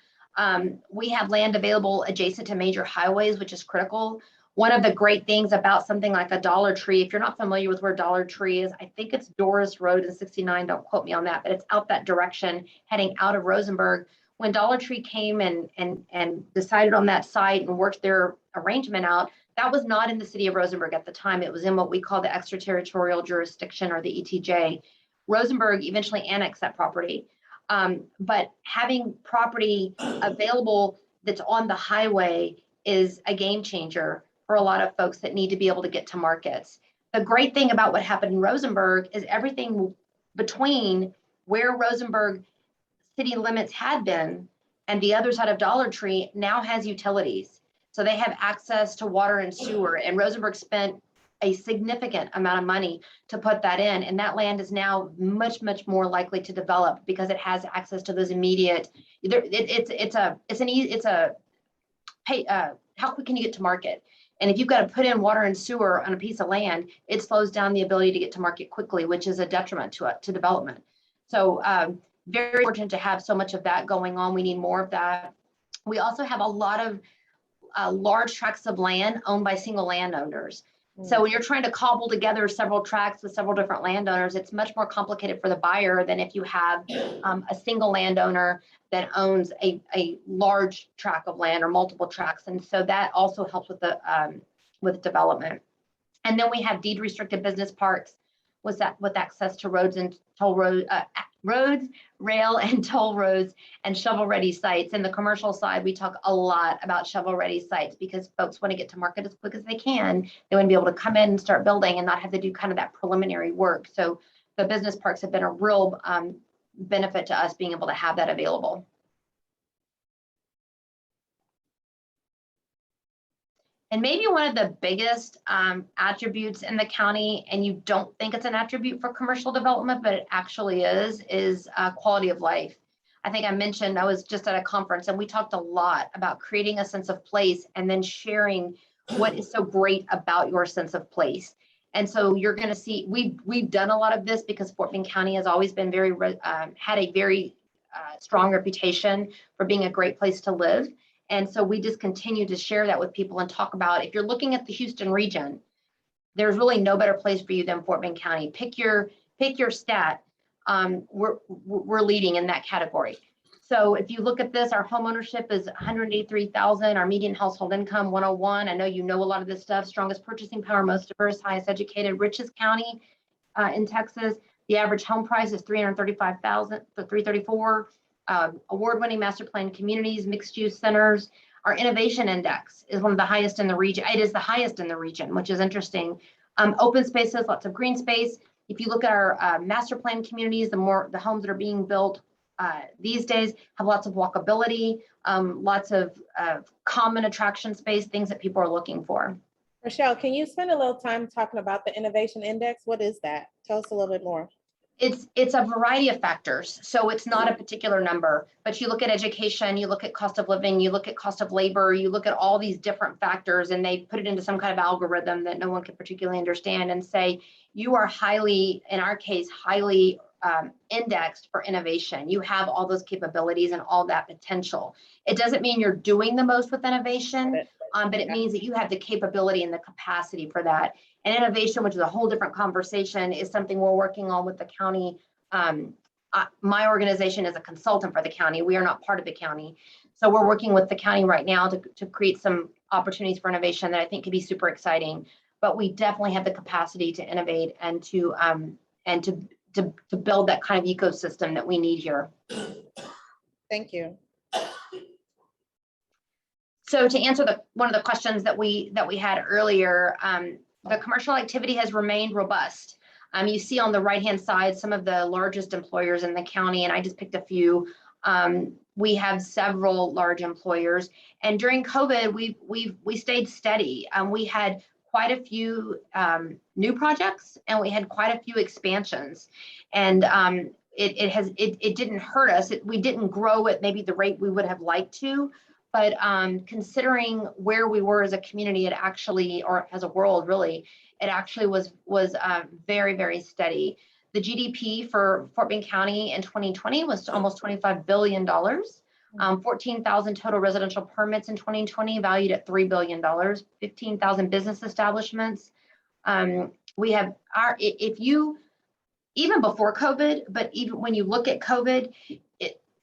We have land available adjacent to major highways, which is critical. One of the great things about something like a Dollar Tree, if you're not familiar with where Dollar Tree is, I think it's Doris Road and 69, don't quote me on that, but it's out that direction, heading out of Rosenberg. When Dollar Tree came and decided on that site and worked their arrangement out, that was not in the city of Rosenberg at the time. It was in what we call the extraterritorial jurisdiction, or the ETJ. Rosenberg eventually annexed that property. But having property available that's on the highway is a game changer for a lot of folks that need to be able to get to markets. The great thing about what happened in Rosenberg is everything between where Rosenberg city limits had been and the other side of Dollar Tree now has utilities. So they have access to water and sewer, and Rosenberg spent a significant amount of money to put that in. And that land is now much, much more likely to develop because it has access to those immediate, how quick can you get to market? And if you've got to put in water and sewer on a piece of land, it slows down the ability to get to market quickly, which is a detriment to development. So very fortunate to have so much of that going on. We need more of that. We also have a lot of large tracts of land owned by single landowners. So when you're trying to cobble together several tracts with several different landowners, it's much more complicated for the buyer than if you have a single landowner that owns a large tract of land or multiple tracts. And so that also helps with development. And then we have deed restricted business parks with access to roads and toll roads, rail and toll roads, and shovel-ready sites. In the commercial side, we talk a lot about shovel-ready sites because folks want to get to market as quick as they can. They want to be able to come in and start building and not have to do kind of that preliminary work. So the business parks have been a real benefit to us being able to have that available. And maybe one of the biggest attributes in the county, and you don't think it's an attribute for commercial development, but it actually is quality of life. I think I mentioned I was just at a conference and we talked a lot about creating a sense of place and then sharing what is so great about your sense of place. And so you're going to see, we've done a lot of this because Fort Bend County has always been had a very strong reputation for being a great place to live. And so we just continue to share that with people and talk about, if you're looking at the Houston region, there's really no better place for you than Fort Bend County. Pick your stat. We're leading in that category. So if you look at this, our home ownership is 183,000, our median household income 101. I know you know a lot of this stuff. Strongest purchasing power, most diverse, highest educated, richest county in Texas. The average home price is 335,000 to 334. Award-winning master plan communities, mixed use centers. Our innovation index is one of the highest in the region. It is the highest in the region, which is interesting. Open spaces, lots of green space. If you look at our master plan communities, the homes that are being built these days have lots of walkability, lots of common attraction space, things that people are looking for. Rochelle, can you spend a little time talking about the innovation index? What is that? Tell us a little bit more. It's a variety of factors. So it's not a particular number, but you look at education, you look at cost of living, you look at cost of labor, you look at all these different factors, and they put it into some kind of algorithm that no one can particularly understand and say, you are highly, in our case, highly indexed for innovation. You have all those capabilities and all that potential. It doesn't mean you're doing the most with innovation, but it means that you have the capability and the capacity for that. And innovation, which is a whole different conversation, is something we're working on with the county. My organization is a consultant for the county. We are not part of the county. So we're working with the county right now to create some opportunities for innovation that I think could be super exciting. But we definitely have the capacity to innovate and to build that kind of ecosystem that we need here. Thank you. So to answer one of the questions that we had earlier, the commercial activity has remained robust. You see on the right-hand side some of the largest employers in the county, and I just picked a few. We have several large employers, and during COVID, we stayed steady. We had quite a few new projects, and we had quite a few expansions, and it didn't hurt us. We didn't grow at maybe the rate we would have liked to. But considering where we were as a community, it actually, or as a world really, it actually was very, very steady. The GDP for Fort Bend County in 2020 was almost $25 billion. 14,000 total residential permits in 2020 valued at $3 billion, 15,000 business establishments. We have even before COVID, but even when you look at COVID,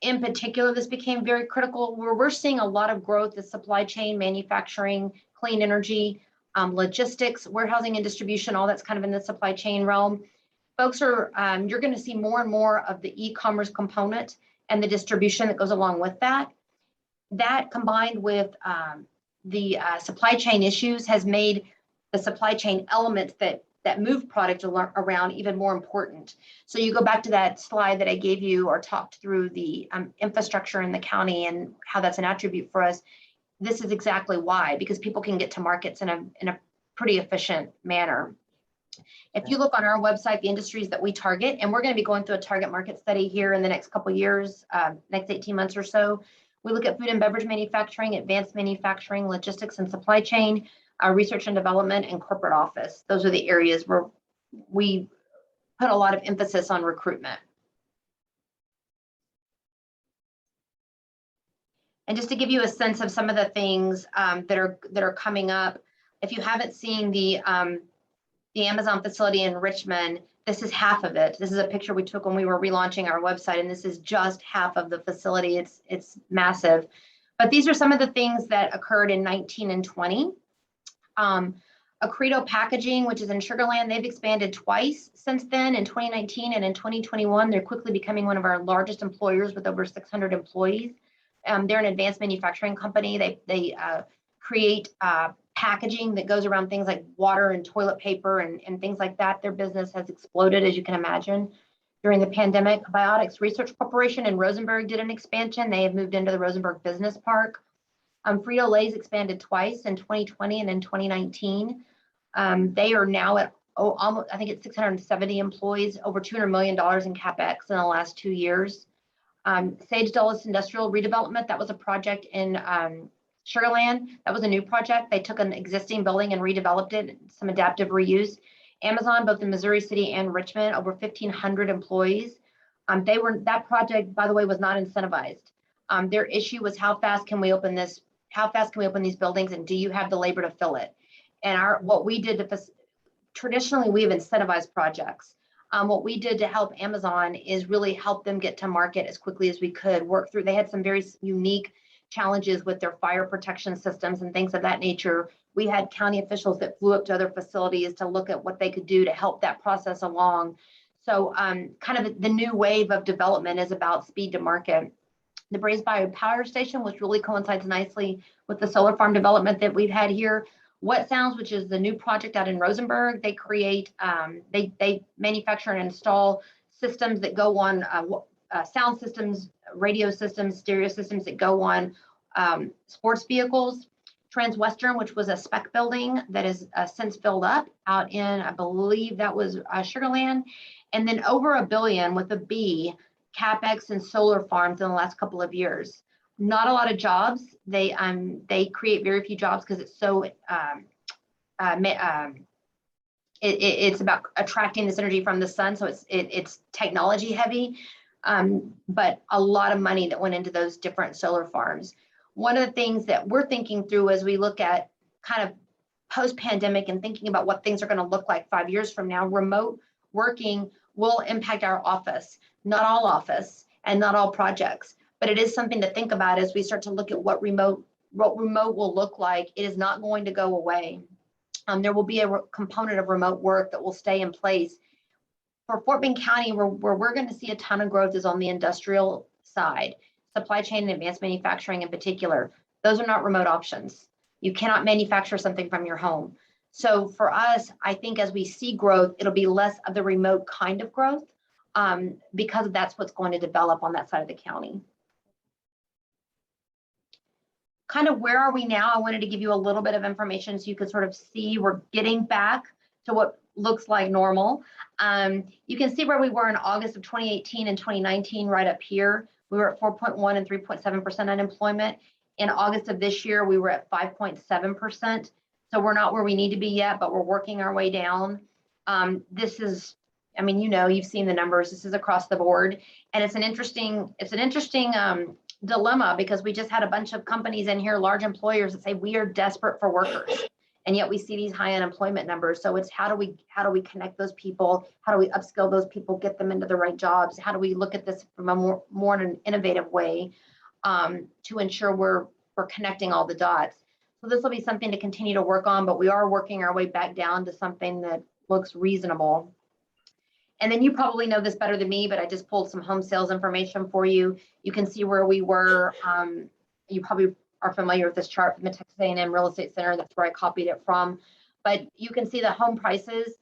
in particular, this became very critical where we're seeing a lot of growth in supply chain, manufacturing, clean energy, logistics, warehousing and distribution, all that's kind of in the supply chain realm. Folks are, you're going to see more and more of the e-commerce component and the distribution that goes along with that. That combined with the supply chain issues has made the supply chain elements that move product around even more important. So you go back to that slide that I gave you or talked through the infrastructure in the county and how that's an attribute for us. This is exactly why, because people can get to markets in a pretty efficient manner. If you look on our website, the industries that we target, and we're going to be going through a target market study here in the next couple of years, next 18 months or so. We look at food and beverage manufacturing, advanced manufacturing, logistics and supply chain, research and development, and corporate office. Those are the areas where we put a lot of emphasis on recruitment. And just to give you a sense of some of the things that are coming up, if you haven't seen the Amazon facility in Richmond, this is half of it. This is a picture we took when we were relaunching our website, and this is just half of the facility. It's massive. But these are some of the things that occurred in 19 and 20. Acredo Packaging, which is in Sugar Land, they've expanded twice since then, in 2019 and in 2021. They're quickly becoming one of our largest employers with over 600 employees. They're an advanced manufacturing company. They create packaging that goes around things like water and toilet paper and things like that. Their business has exploded, as you can imagine, during the pandemic. Biotics Research Corporation in Rosenberg did an expansion. They have moved into the Rosenberg Business Park. Frito-Lay's expanded twice in 2020 and in 2019. They are now at almost, I think it's 670 employees, over $200 million in CapEx in the last 2 years. Sage Dulles Industrial Redevelopment, that was a project in Sugar Land. That was a new project. They took an existing building and redeveloped it, some adaptive reuse. Amazon, both in Missouri City and Richmond, over 1,500 employees. That project, by the way, was not incentivized. Their issue was how fast can we open this how fast can we open these buildings and do you have the labor to fill it? And what we did traditionally, we have incentivized projects. What we did to help Amazon is really help them get to market as quickly as we could, work through. They had some very unique challenges with their fire protection systems and things of that nature. We had county officials that flew up to other facilities to look at what they could do to help that process along. So kind of the new wave of development is about speed to market. The Braze Bio Power Station, which really coincides nicely with the solar farm development that we've had here. What Sounds, which is the new project out in Rosenberg, they create, they manufacture and install systems that go on sound systems, radio systems, stereo systems that go on sports vehicles. Transwestern, which was a spec building that is since filled up out in, I believe that was Sugar Land. And then over $1 billion with a B, CapEx and solar farms in the last couple of years. Not a lot of jobs. They create very few jobs because it's so it's about attracting this energy from the sun. So it's technology heavy, but a lot of money that went into those different solar farms. One of the things that we're thinking through as we look at kind of post-pandemic and thinking about what things are going to look like 5 years from now, remote working will impact our office, not all office and not all projects, but it is something to think about as we start to look at what remote will look like. It is not going to go away. There will be a component of remote work that will stay in place. For Fort Bend County, where we're going to see a ton of growth is on the industrial side, supply chain and advanced manufacturing in particular. Those are not remote options. You cannot manufacture something from your home. So for us, I think as we see growth, it'll be less of the remote kind of growth because that's what's going to develop on that side of the county. Kind of where are we now? I wanted to give you a little bit of information so you could sort of see we're getting back to what looks like normal. You can see where we were in August of 2018 and 2019 right up here. We were at 4.1 and 3.7% unemployment. In August of this year, we were at 5.7%. So we're not where we need to be yet, but we're working our way down. This is, I mean, you know, you've seen the numbers. This is across the board, and it's an interesting dilemma because we just had a bunch of companies in here, large employers that say we are desperate for workers, and yet we see these high unemployment numbers. So it's how do we connect those people? How do we upskill those people, get them into the right jobs? How do we look at this from a more an innovative way to ensure we're connecting all the dots? So this will be something to continue to work on, but we are working our way back down to something that looks reasonable. And then you probably know this better than me, but I just pulled some home sales information for you. You can see where we were. You probably are familiar with this chart from the Texas A&M Real Estate Center. That's where I copied it from. But you can see the home prices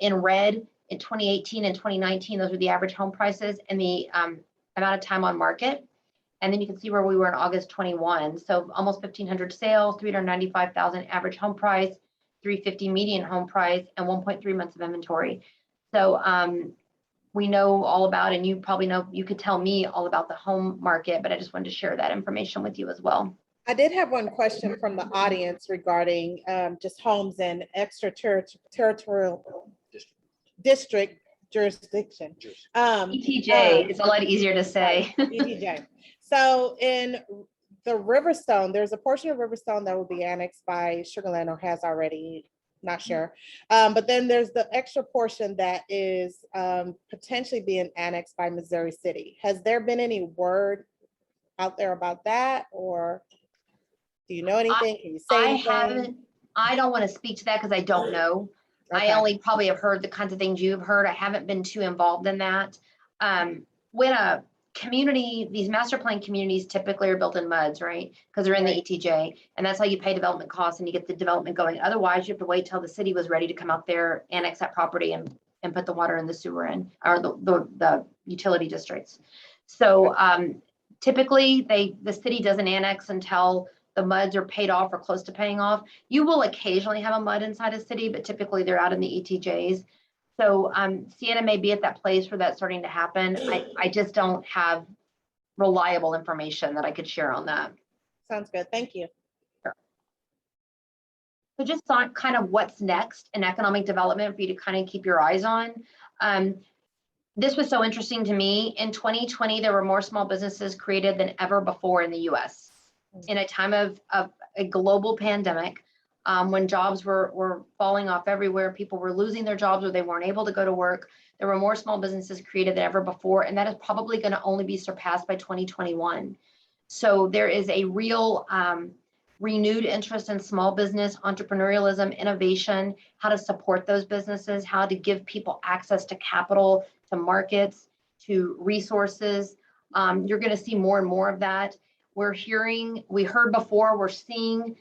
in red in 2018 and 2019. Those are the average home prices and the amount of time on market. And then you can see where we were in August 21. So almost 1,500 sales, 395,000 average home price, 350 median home price, and 1.3 months of inventory. So we know all about, and you probably know, you could tell me all about the home market, but I just wanted to share that information with you as well. I did have one question from the audience regarding just homes in extraterritorial district jurisdiction. ETJ is a lot easier to say. ETJ. So in the Riverstone, there's a portion of Riverstone that will be annexed by Sugar Land or has already, not sure. But then there's the extra portion that is potentially being annexed by Missouri City. Has there been any word out there about that, or do you know anything? Can you say anything? I don't want to speak to that because I don't know. Okay. I only probably have heard the kinds of things you've heard. I haven't been too involved in that. When a community, these master plan communities typically are built in MUDs, right? Because they're in the ETJ, and that's how you pay development costs and you get the development going. Otherwise, you have to wait till the city was ready to come out there, annex that property and put the water and the sewer in, or the utility districts. So typically the city doesn't annex until the MUDs are paid off or close to paying off. You will occasionally have a MUD inside a city, but typically they're out in the ETJs. So Sienna may be at that place where that's starting to happen. I just don't have reliable information that I could share on that. Sounds good. Thank you. Sure. So just on kind of what's next in economic development for you to kind of keep your eyes on. This was so interesting to me. In 2020, there were more small businesses created than ever before in the US. in a time of a global pandemic, when jobs were falling off everywhere, people were losing their jobs or they weren't able to go to work. There were more small businesses created than ever before, and that is probably going to only be surpassed by 2021. So there is a real renewed interest in small business, entrepreneurialism, innovation, how to support those businesses, how to give people access to capital, to markets, to resources. You're going to see more and more of that. We heard before, we're seeing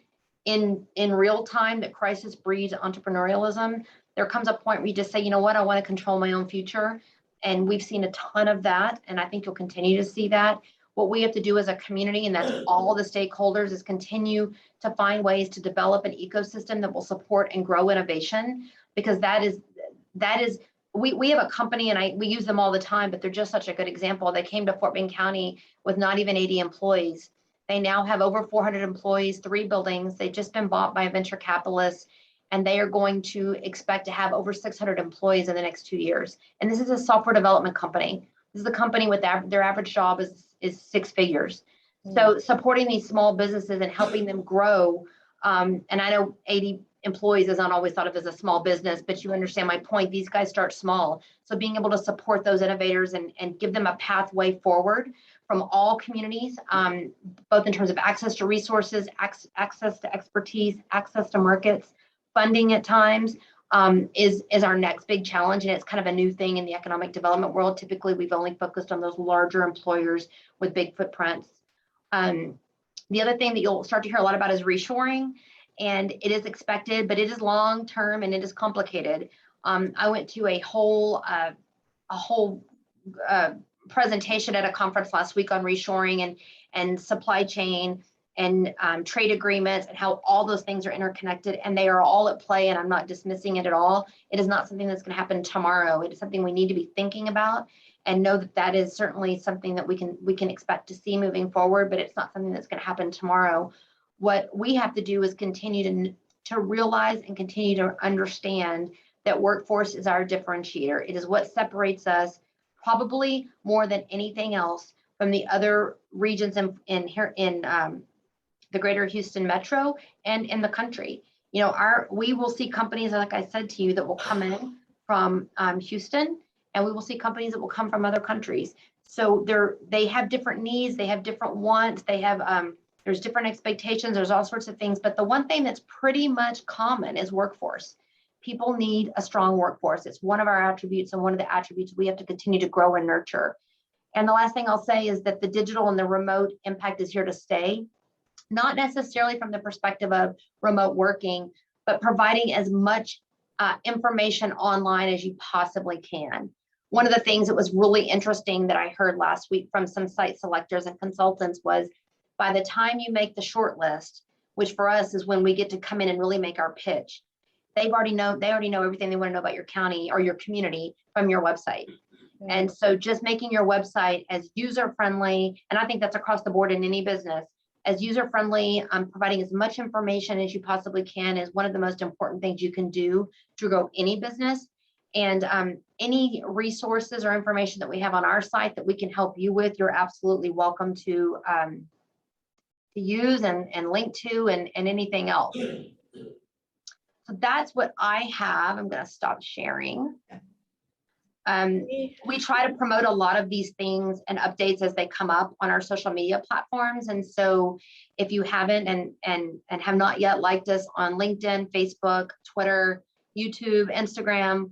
in real time that crisis breeds entrepreneurialism. There comes a point where you just say, you know what, I want to control my own future. And we've seen a ton of that. And I think you'll continue to see that. What we have to do as a community, and that's all the stakeholders, is continue to find ways to develop an ecosystem that will support and grow innovation, because that is, we have a company, and we use them all the time, but they're just such a good example. They came to Fort Bend County with not even 80 employees. They now have over 400 employees, 3 buildings. They've just been bought by a venture capitalist, and they are going to expect to have over 600 employees in the next 2 years. And this is a software development company. This is a company with their average job is 6 figures. So supporting these small businesses and helping them grow, and I know 80 employees is not always thought of as a small business, but you understand my point. These guys start small. So being able to support those innovators and give them a pathway forward from all communities, both in terms of access to resources, access to expertise, access to markets, funding at times, is our next big challenge. And it's kind of a new thing in the economic development world. Typically, we've only focused on those larger employers with big footprints. The other thing that you'll start to hear a lot about is reshoring, and it is expected, but it is long-term and it is complicated. I went to a whole presentation at a conference last week on reshoring and supply chain and trade agreements and how all those things are interconnected, and they are all at play, and I'm not dismissing it at all. It is not something that's going to happen tomorrow. It is something we need to be thinking about and know that that is certainly something that we can expect to see moving forward, but it's not something that's going to happen tomorrow. What we have to do is continue to realize and continue to understand that workforce is our differentiator. It is what separates us probably more than anything else from the other regions in the greater Houston metro and in the country. You know, we will see companies, like I said to you, that will come in from Houston, and we will see companies that will come from other countries. So they have different needs, they have different wants, they have there's different expectations, there's all sorts of things. But the one thing that's pretty much common is workforce. People need a strong workforce. It's one of our attributes and one of the attributes we have to continue to grow and nurture. And the last thing I'll say is that the digital and the remote impact is here to stay, not necessarily from the perspective of remote working, but providing as much information online as you possibly can. One of the things that was really interesting that I heard last week from some site selectors and consultants was, by the time you make the short list, which for us is when we get to come in and really make our pitch, they already know everything they want to know about your county or your community from your website. And so just making your website as user-friendly, and I think that's across the board in any business, as user-friendly, providing as much information as you possibly can is one of the most important things you can do to grow any business. And any resources or information that we have on our site that we can help you with, you're absolutely welcome to use and link to and anything else. So that's what I have. I'm going to stop sharing. We try to promote a lot of these things and updates as they come up on our social media platforms. And so if you haven't and have not yet liked us on LinkedIn, Facebook, Twitter, YouTube, Instagram,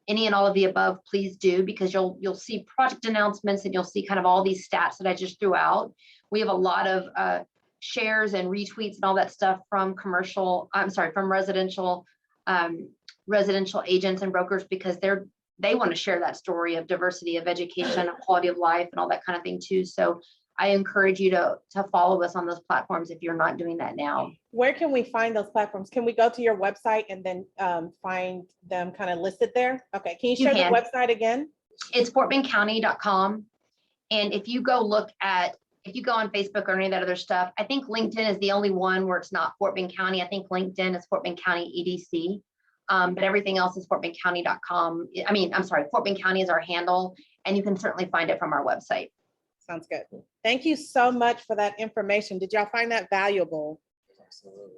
any and all of the above, please do, because you'll see project announcements and you'll see kind of all these stats that I just threw out. We have a lot of shares and retweets and all that stuff from residential agents and brokers, because they want to share that story of diversity of education, quality of life, and all that kind of thing too. So I encourage you to follow us on those platforms if you're not doing that now. Where can we find those platforms? Can we go to your website and then find them kind of listed there? Okay, can you share the website again? It's fortbendcounty.com. And if you go on Facebook or any of that other stuff, I think LinkedIn is the only one where it's not Fort Bend County. I think LinkedIn is Fort Bend County EDC. But everything else is fortbendcounty.com. Fort Bend County is our handle, and you can certainly find it from our website. Sounds good. Thank you so much for that information. Did y'all find that valuable?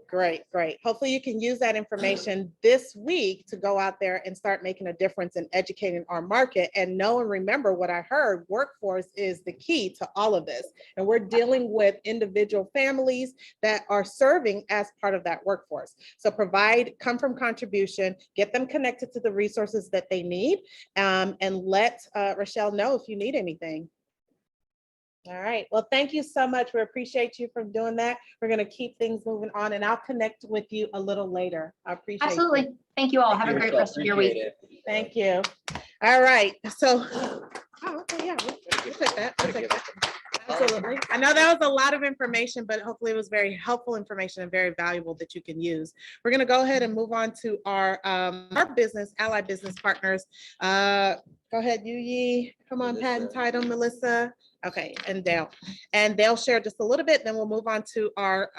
Great, great. Hopefully you can use that information this week to go out there and start making a difference in educating our market. And know and remember what I heard, workforce is the key to all of this. And we're dealing with individual families that are serving as part of that workforce. So come from contribution, get them connected to the resources that they need, and let Rochelle know if you need anything. All right. Well, thank you so much. We appreciate you for doing that. We're going to keep things moving on, and I'll connect with you a little later. I appreciate it. Absolutely. Thank you all. Have a great rest of your week. Thank you. All right. So, okay, yeah, we'll take that. We'll take that. Absolutely. I know that was a lot of information, but hopefully it was very helpful information and very valuable that you can use. We're going to go ahead and move on to our business, allied business partners. Go ahead, Yu-Yi. Come on, patent title, Melissa. Okay, and Dale. And they'll share just a little bit, then we'll move on to our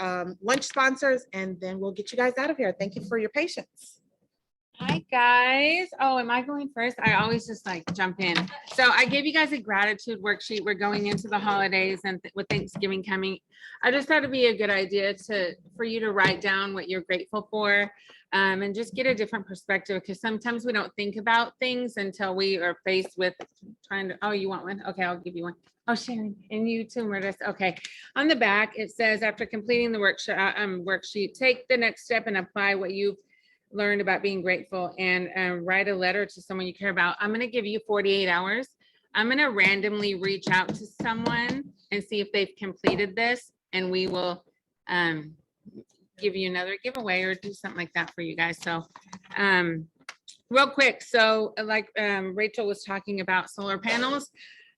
lunch sponsors, and then we'll get you guys out of here. Thank you for your patience. Hi, guys. Oh, am I going first? I always just like jump in. So I gave you guys a gratitude worksheet. We're going into the holidays and with Thanksgiving coming. I just thought it'd be a good idea for you to write down what you're grateful for, and just get a different perspective, because sometimes we don't think about things until we are faced with trying to, oh, you want one? Okay, I'll give you one. Oh, Sharon, and you too, Meredith. Okay. On the back, it says, after completing the worksheet, take the next step and apply what you've learned about being grateful, and write a letter to someone you care about. I'm going to give you 48 hours. I'm going to randomly reach out to someone and see if they've completed this, and we will give you another giveaway or do something like that for you guys. So real quick. So like Rachel was talking about solar panels.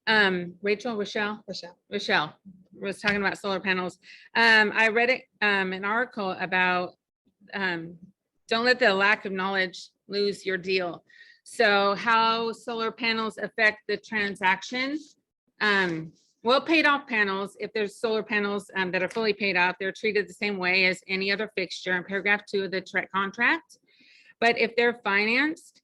Rochelle was talking about solar panels. I read an article about don't let the lack of knowledge lose your deal. So how solar panels affect the transaction. Well, paid off panels, if there's solar panels that are fully paid off, they're treated the same way as any other fixture in paragraph 2 of the contract. But if they're financed,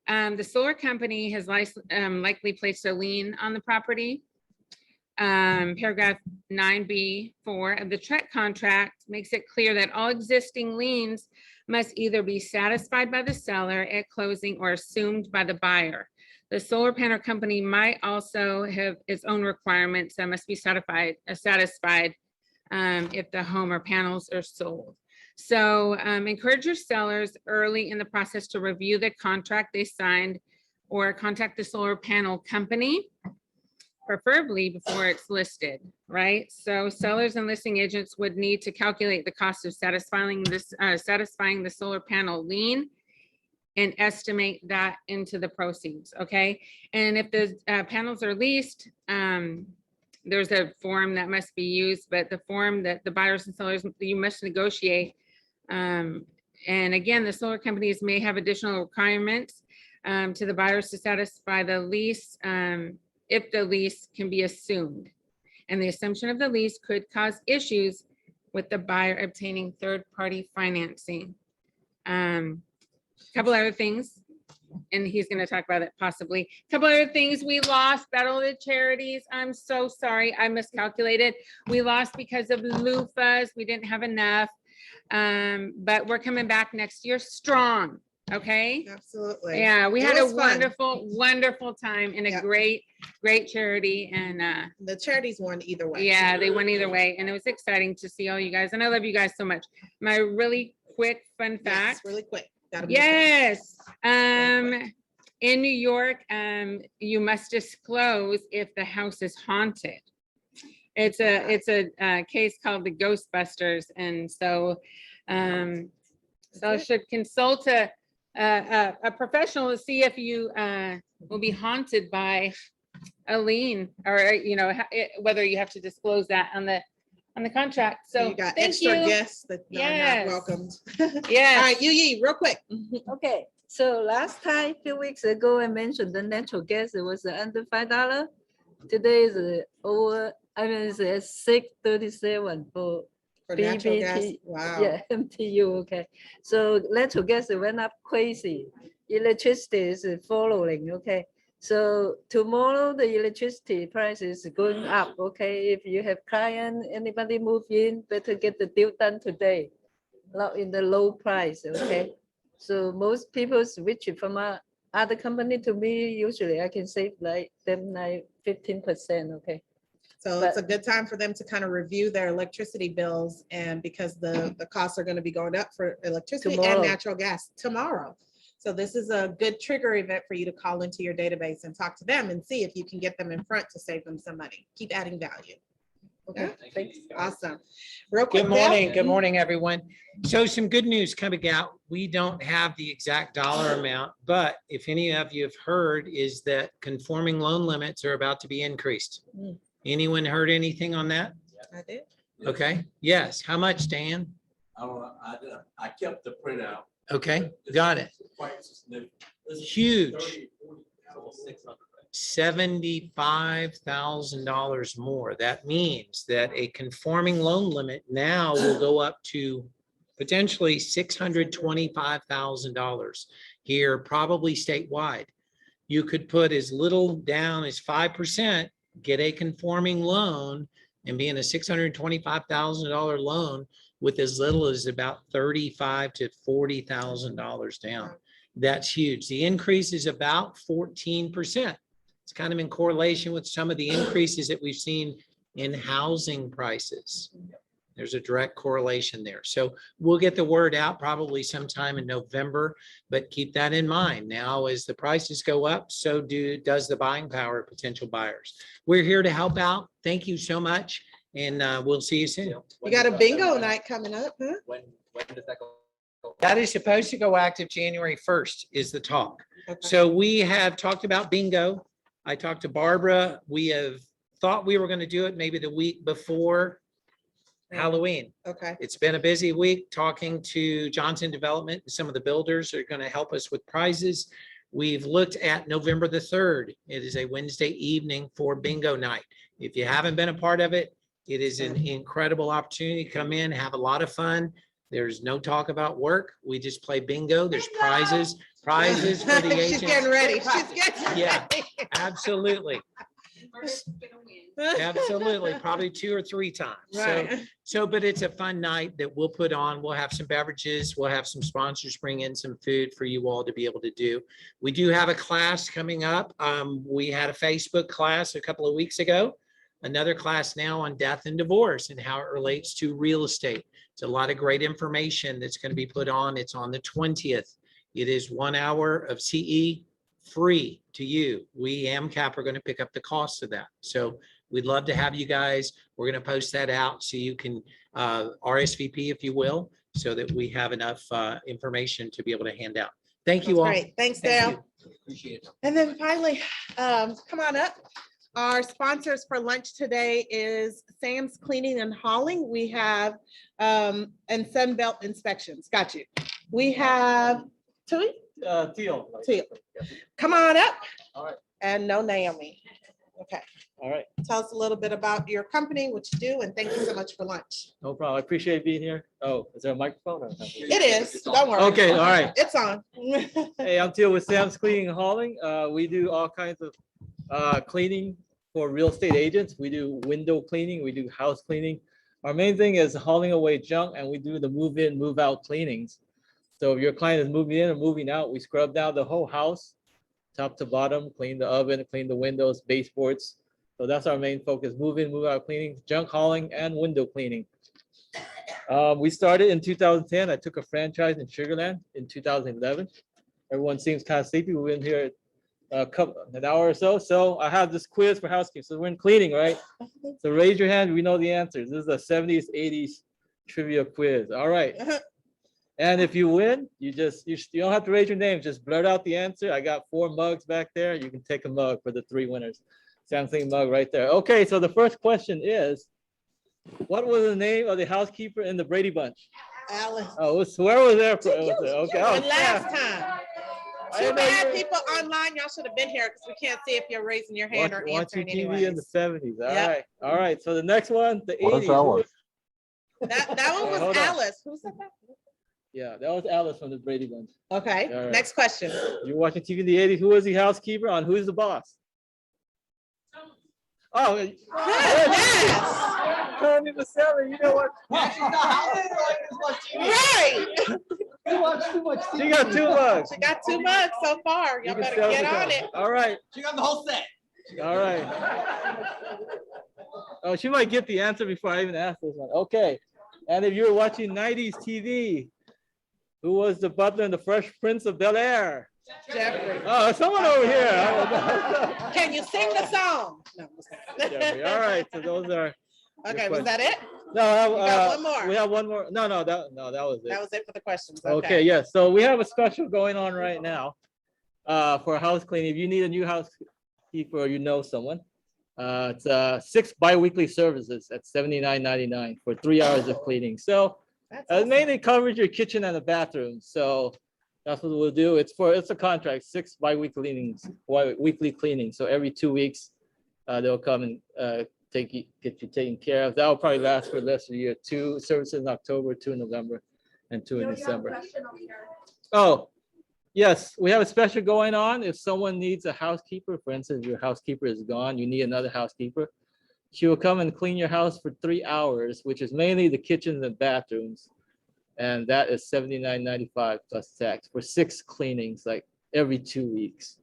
the solar company has likely placed a lien on the property. Paragraph 9B4 of the TREC contract makes it clear that all existing liens must either be satisfied by the seller at closing or assumed by the buyer. The solar panel company might also have its own requirements that must be satisfied if the home or panels are sold. So encourage your sellers early in the process to review the contract they signed, or contact the solar panel company, preferably before it's listed, right? So sellers and listing agents would need to calculate the cost of satisfying the solar panel lien and estimate that into the proceeds, okay? And if the panels are leased, there's a form that must be used, but the form that the buyers and sellers, you must negotiate. And again, the solar companies may have additional requirements to the buyers to satisfy the lease if the lease can be assumed. And the assumption of the lease could cause issues with the buyer obtaining third-party financing. Couple other things, and he's going to talk about it possibly. Couple other things, we lost Battle of the Charities. I'm so sorry, I miscalculated. We lost because of loofahs. We didn't have enough, but we're coming back next year strong. Okay. Absolutely. Yeah, we It had a was fun. wonderful time in a great charity, and the charities won either way. Yeah, they won either way, and it was exciting to see all you guys, and I love you guys so much. My really quick fun fact. Yes, really quick. Yes. In New York, you must disclose if the house is haunted. It's a case called the Ghostbusters, and so should consult a professional to see if you will be haunted by a lien, or whether you have to disclose that on the contract. So you got thank extra you. guests that are not welcomed. Yes. All right, Yu-Yi, real quick. Okay, so last time, a few weeks ago, I mentioned the natural gas, it was under $5. Today is over, it's at $6.37 for natural gas. BBT. Wow. Yeah, MTU, okay. So natural gas, it went up crazy. Electricity is following, okay. So tomorrow the electricity price is going up, okay? If you have client, anybody move in, better get the deal done today. Not in the low price, okay? So most people switch from other company to me, usually I can save like 15%, okay? So it's a good time for them to kind of review their electricity bills, and because the costs are going to be going up for electricity and Tomorrow. natural gas tomorrow. So this is a good trigger event for you to call into your database and talk to them and see if you can get them in front to save them some money. Keep adding value. Okay, thanks. Awesome. Real quick. Good Bill? morning, good morning, everyone. So some good news coming out. We don't have the exact dollar amount, but if any of you have heard is that conforming loan limits are about to be increased. Anyone heard anything on that? I did. Okay, yes. How much, Dan? I kept the printout. Okay, got it. Quite significant. Huge. $75,000 more. That means that a conforming loan limit now will go up to potentially $625,000 here, probably statewide. You could put as little down as 5%, get a conforming loan, and be in a $625,000 loan with as little as about $35,000 to $40,000 down. That's huge. The increase is about 14%. It's kind of in correlation with some of the increases that we've seen in housing prices. There's a direct correlation there. So we'll get the word out probably sometime in November, but keep that in mind. Now, as the prices go up, so does the buying power of potential buyers. We're here to help out. Thank you so much. And we'll see you soon. You got a bingo night coming up, huh? When does that go? That is supposed to go active January 1st is the talk. Okay. So we have talked about bingo. I talked to Barbara. We have thought we were going to do it maybe the week before Halloween. Okay. It's been a busy week talking to Johnson Development. Some of the builders are going to help us with prizes. We've looked at November the 3rd. It is a Wednesday evening for bingo night. If you haven't been a part of it, it is an incredible opportunity to come in, have a lot of fun. There's no talk about work. We just play bingo. There's prizes for the agents. She's getting ready. She's getting Yeah. ready. Absolutely. Absolutely. Probably 2 or 3 times. Right. But it's a fun night that we'll put on. We'll have some beverages. We'll have some sponsors bring in some food for you all to be able to do. We do have a class coming up. We had a Facebook class a couple of weeks ago. Another class now on death and divorce and how it relates to real estate. It's a lot of great information that's going to be put on. It's on the 20th. It is 1 hour of CE free to you. We AMCAP are going to pick up the cost of that. So we'd love to have you guys. We're going to post that out so you can RSVP, if you will, so that we have enough information to be able to hand out. Thank you all. Great. Thanks, Thank Dale. you. Appreciate it. And then finally, come on up. Our sponsors for lunch today is Sam's Cleaning and Hauling. We have, and Sunbelt Inspections. Got you. We have Tui? Teal. Teal. Come on up. All right. And no Naomi. Okay. All right. Tell us a little bit about your company, what you do, and thank you so much for lunch. No problem. I appreciate being here. Oh, is there a microphone? Or It is. Don't worry. Okay, all right. It's on. Hey, I'm Teal with Sam's Cleaning and Hauling. We do all kinds of cleaning for real estate agents. We do window cleaning. We do house cleaning. Our main thing is hauling away junk, and we do the move in, move out cleanings. So if your client is moving in or moving out, we scrub down the whole house, top to bottom, clean the oven, clean the windows, baseboards. So that's our main focus: move in, move out cleaning, junk hauling, and window cleaning. We started in 2010. I took a franchise in Sugar Land in 2011. Everyone seems kind of sleepy. We've been here an hour or so. So I have this quiz for housekeeping. So we're in cleaning, right? So raise your hand. We know the answers. This is a 70s, 80s trivia quiz. All right. And if you win, you don't have to raise your name. Just blurt out the answer. I got 4 mugs back there. You can take a mug for the 3 winners. Samsung mug right there. Okay, so the first question is, what was the name of the housekeeper in the Brady Bunch? Alice. Oh, whoever was there for okay. And Oh, last time. I Too didn't know bad you were- people online, y'all should have been here because we can't see if you're raising your hand or watching answering TV in the anyways. 70s. All Yep. right. All right. So the next one, the What is 80s. that one? That one Hold was on. Alice. Who said that? Yeah, that was Alice from the Brady Bunch. Okay, All right. next question. You're watching TV in the 80s. Who was the housekeeper on Who's the Boss? Oh, Yes. Tony Vaselli, you know what? Right. She got $2. She got $2 so far. Y'all You can better sell get the on car. it. All right, She got the whole set. all right. Oh, she might get the answer before I even ask this one. Okay. And if you were watching 90s TV, who was the butler in the Fresh Prince of Bel-Air? Jeffrey. Oh, someone over here. I don't know. Can you sing the song? No. Jeffrey. All right, so those are. Okay, was that it? No, You got one more. we have one more. No, that was it. That was it for the questions. Okay, yes. So we have a special going on right now for house cleaning. If you need a new housekeeper or you know someone, it's 6 bi-weekly services at $79.99 for 3 hours of cleaning. So it mainly covers your kitchen and the bathroom. So that's what we'll do. It's a contract, 6 weekly cleanings. So every 2 weeks, they'll come and get you taken care of. That will probably last for the rest of the year. 2 services in October, 2 in November, and 2 in December. Oh, yes, we have a special going on. If someone needs a housekeeper, for instance, your housekeeper is gone, you need another housekeeper. She will come and clean your house for 3 hours, which is mainly the kitchens and bathrooms. And that is $79.95 plus tax for 6 cleanings, like every 2 weeks.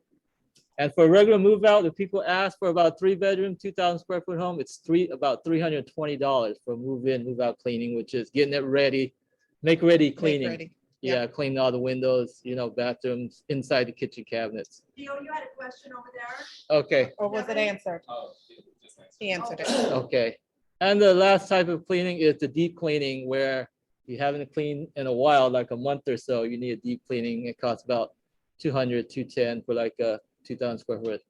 And for a regular move out, if people ask for about 3-bedroom, 2,000 square foot home, it's about $320 for move in, move out cleaning, which is getting it ready, make ready cleaning. ready. Yeah, cleaning all the windows, bathrooms, inside the kitchen cabinets. Theo, you had a question over there? Okay, Or was it answered? He answered it. okay. And the last type of cleaning is the deep cleaning, where you haven't cleaned in a while, like a month or so, you need a deep cleaning. It costs about $200, $210 for like a 2,000 square foot,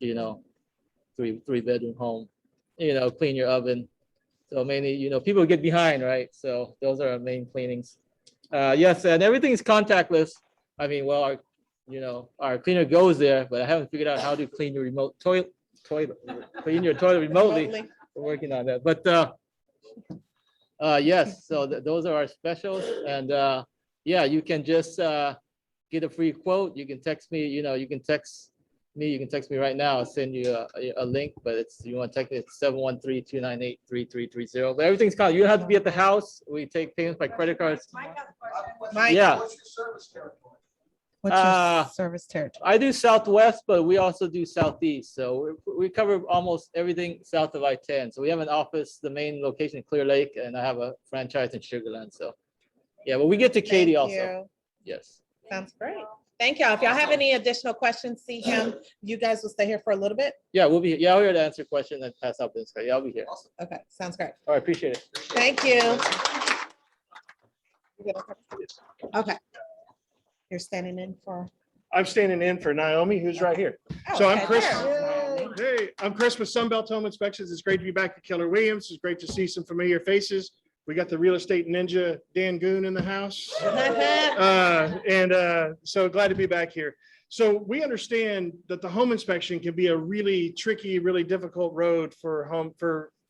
3-bedroom home. Clean your oven. So mainly, people get behind, right? So those are our main cleanings. Yes, and everything is contactless. I mean, well, our cleaner goes there, but I haven't figured out how to clean your remote toilet, clean your toilet remotely. We're working on that, but yes, so those are our specials, and yeah, you can just get a free quote. You can text me. You can text me right now. I'll send you a link, but you want to text me, it's 713-298-3330. But everything's covered. You don't have to be at the house. We take payments by credit cards. Mike, Yeah. what's your service territory? I do Southwest, but we also do Southeast. So we cover almost everything south of I-10. So we have an office, the main location in Clear Lake, and I have a franchise in Sugar Land. So yeah, but we get to Katy also. you. Yes. Sounds great. Thank y'all. If y'all have any additional questions, see him. You guys will stay here for a little bit. Yeah, we'll be here. Yeah, we're here to answer questions and pass out this guy. Yeah, I'll be here. Okay, sounds great. All right, appreciate it. Thank you. Okay. You're standing in for. I'm standing in for Naomi, who's right here. Oh, So I'm okay, Chris. there. Hey, I'm Chris with Sunbelt Home Inspections. It's great to be back at Keller Williams. It's great to see some familiar faces. We got the real estate ninja, Dan Goon, in the house. So glad to be back here. So we understand that the home inspection can be a really tricky, really difficult road for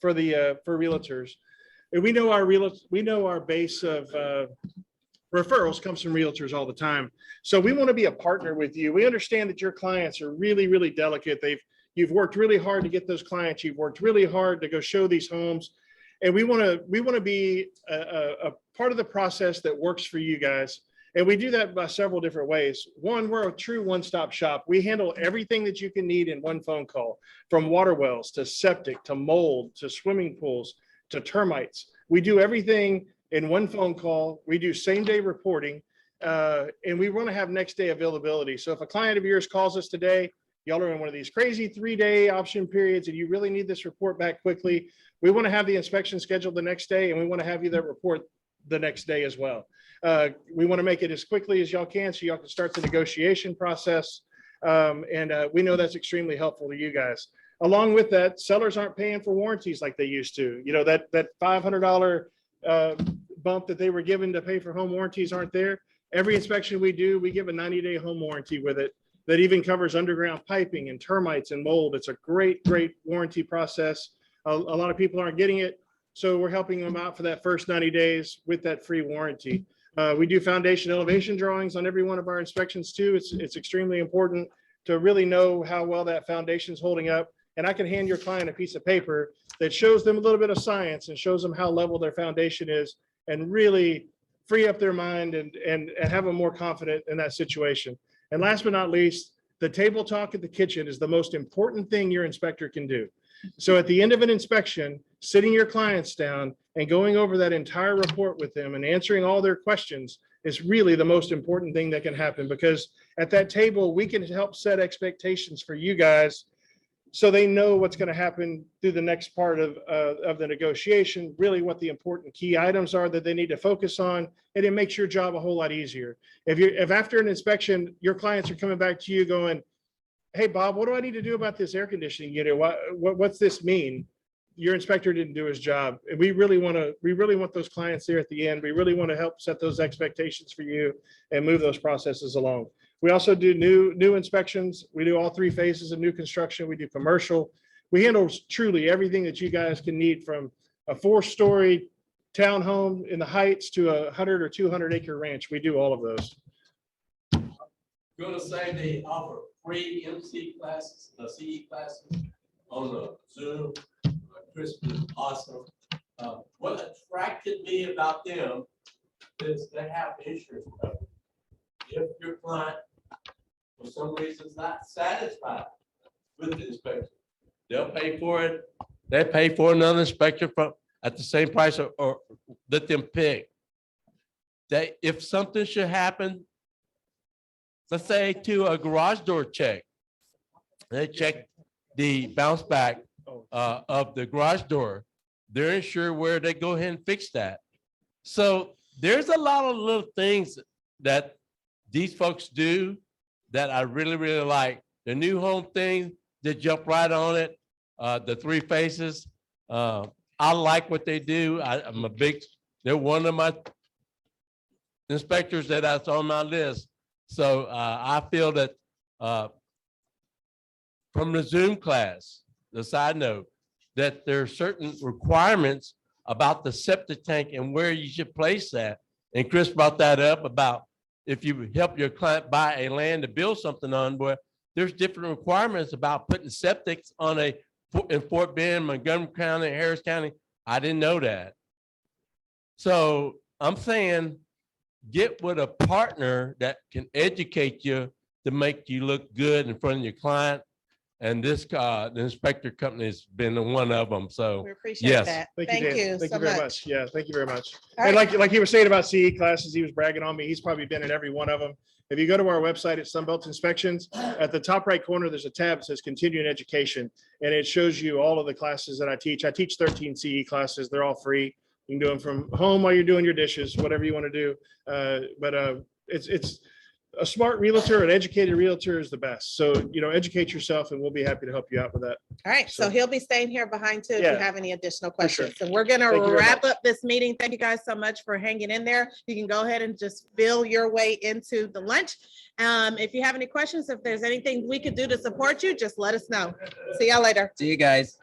realtors. And we know our base of referrals comes from realtors all the time. So we want to be a partner with you. We understand that your clients are really, really delicate. You've worked really hard to get those clients. You've worked really hard to go show these homes. And we want to be a part of the process that works for you guys. And we do that by several different ways. One, we're a true one-stop shop. We handle everything that you can need in one phone call, from water wells to septic to mold to swimming pools to termites. We do everything in one phone call. We do same-day reporting, and we want to have next-day availability. So if a client of yours calls us today, y'all are in one of these crazy 3-day option periods and you really need this report back quickly, we want to have the inspection scheduled the next day, and we want to have you that report the next day as well. We want to make it as quickly as y'all can so y'all can start the negotiation process. We know that's extremely helpful to you guys. Along with that, sellers aren't paying for warranties like they used to. That $500 bump that they were given to pay for home warranties aren't there. Every inspection we do, we give a 90-day home warranty with it that even covers underground piping and termites and mold. It's a great, great warranty process. A lot of people aren't getting it, so we're helping them out for that first 90 days with that free warranty. We do foundation elevation drawings on every one of our inspections too. It's extremely important to really know how well that foundation is holding up. And I can hand your client a piece of paper that shows them a little bit of science and shows them how level their foundation is and really free up their mind and have them more confident in that situation. And last but not least, the table talk at the kitchen is the most important thing your inspector can do. So at the end of an inspection, sitting your clients down and going over that entire report with them and answering all their questions is really the most important thing that can happen, because at that table, we can help set expectations for you guys so they know what's going to happen through the next part of the negotiation, really what the important key items are that they need to focus on, and it makes your job a whole lot easier. If after an inspection, your clients are coming back to you going, hey, Bob, what do I need to do about this air conditioning unit? What's this mean? Your inspector didn't do his job. And we really want those clients there at the end. We really want to help set those expectations for you and move those processes along. We also do new inspections. We do all 3 phases of new construction. We do commercial. We handle truly everything that you guys can need, from a 4-story townhome in the Heights to a 100 or 200 acre ranch. We do all of those. Gonna say they offer free MC classes, CE classes on the Zoom. Chris is awesome. What attracted me about them is they have insurance coverage. If your client, for some reason, is not satisfied with the inspection, they'll pay for it. They pay for another inspector at the same price, or let them pick. That if something should happen, let's say to a garage door check, they check the bounce back of the garage door, they're insured where they go ahead and fix that. So there's a lot of little things that these folks do that I really, really like. The new home thing, they jump right on it. The 3 phases, I like what they do. They're one of my inspectors that's on my list. So I feel that from the Zoom class, the side note, that there are certain requirements about the septic tank and where you should place that. And Chris brought that up about if you help your client buy a land to build something on, where there's different requirements about putting septics on in Fort Bend, Montgomery County, Harris County. I didn't know that. So I'm saying, get with a partner that can educate you to make you look good in front of your client. And this the inspector company has been one of them. So We appreciate yes. that. Thank Thank you, Dan. you Thank so you very much. much. Yeah, thank you very much. All And right. like he was saying about CE classes, he was bragging on me. He's probably been in every one of them. If you go to our website at Sunbelt Inspections, at the top right corner, there's a tab that says continuing education, and it shows you all of the classes that I teach. I teach 13 CE classes. They're all free. You can do them from home while you're doing your dishes, whatever you want to do. But it's a smart realtor, an educated realtor is the best. So, educate yourself, and we'll be happy to help you out with that. All right, so he'll be staying here behind too if you Yeah. have any additional For sure. questions. And we're gonna Thank you very wrap much. up this meeting. Thank you guys so much for hanging in there. You can go ahead and just fill your way into the lunch. If you have any questions, if there's anything we could do to support you, just let us know. See y'all later. See you guys.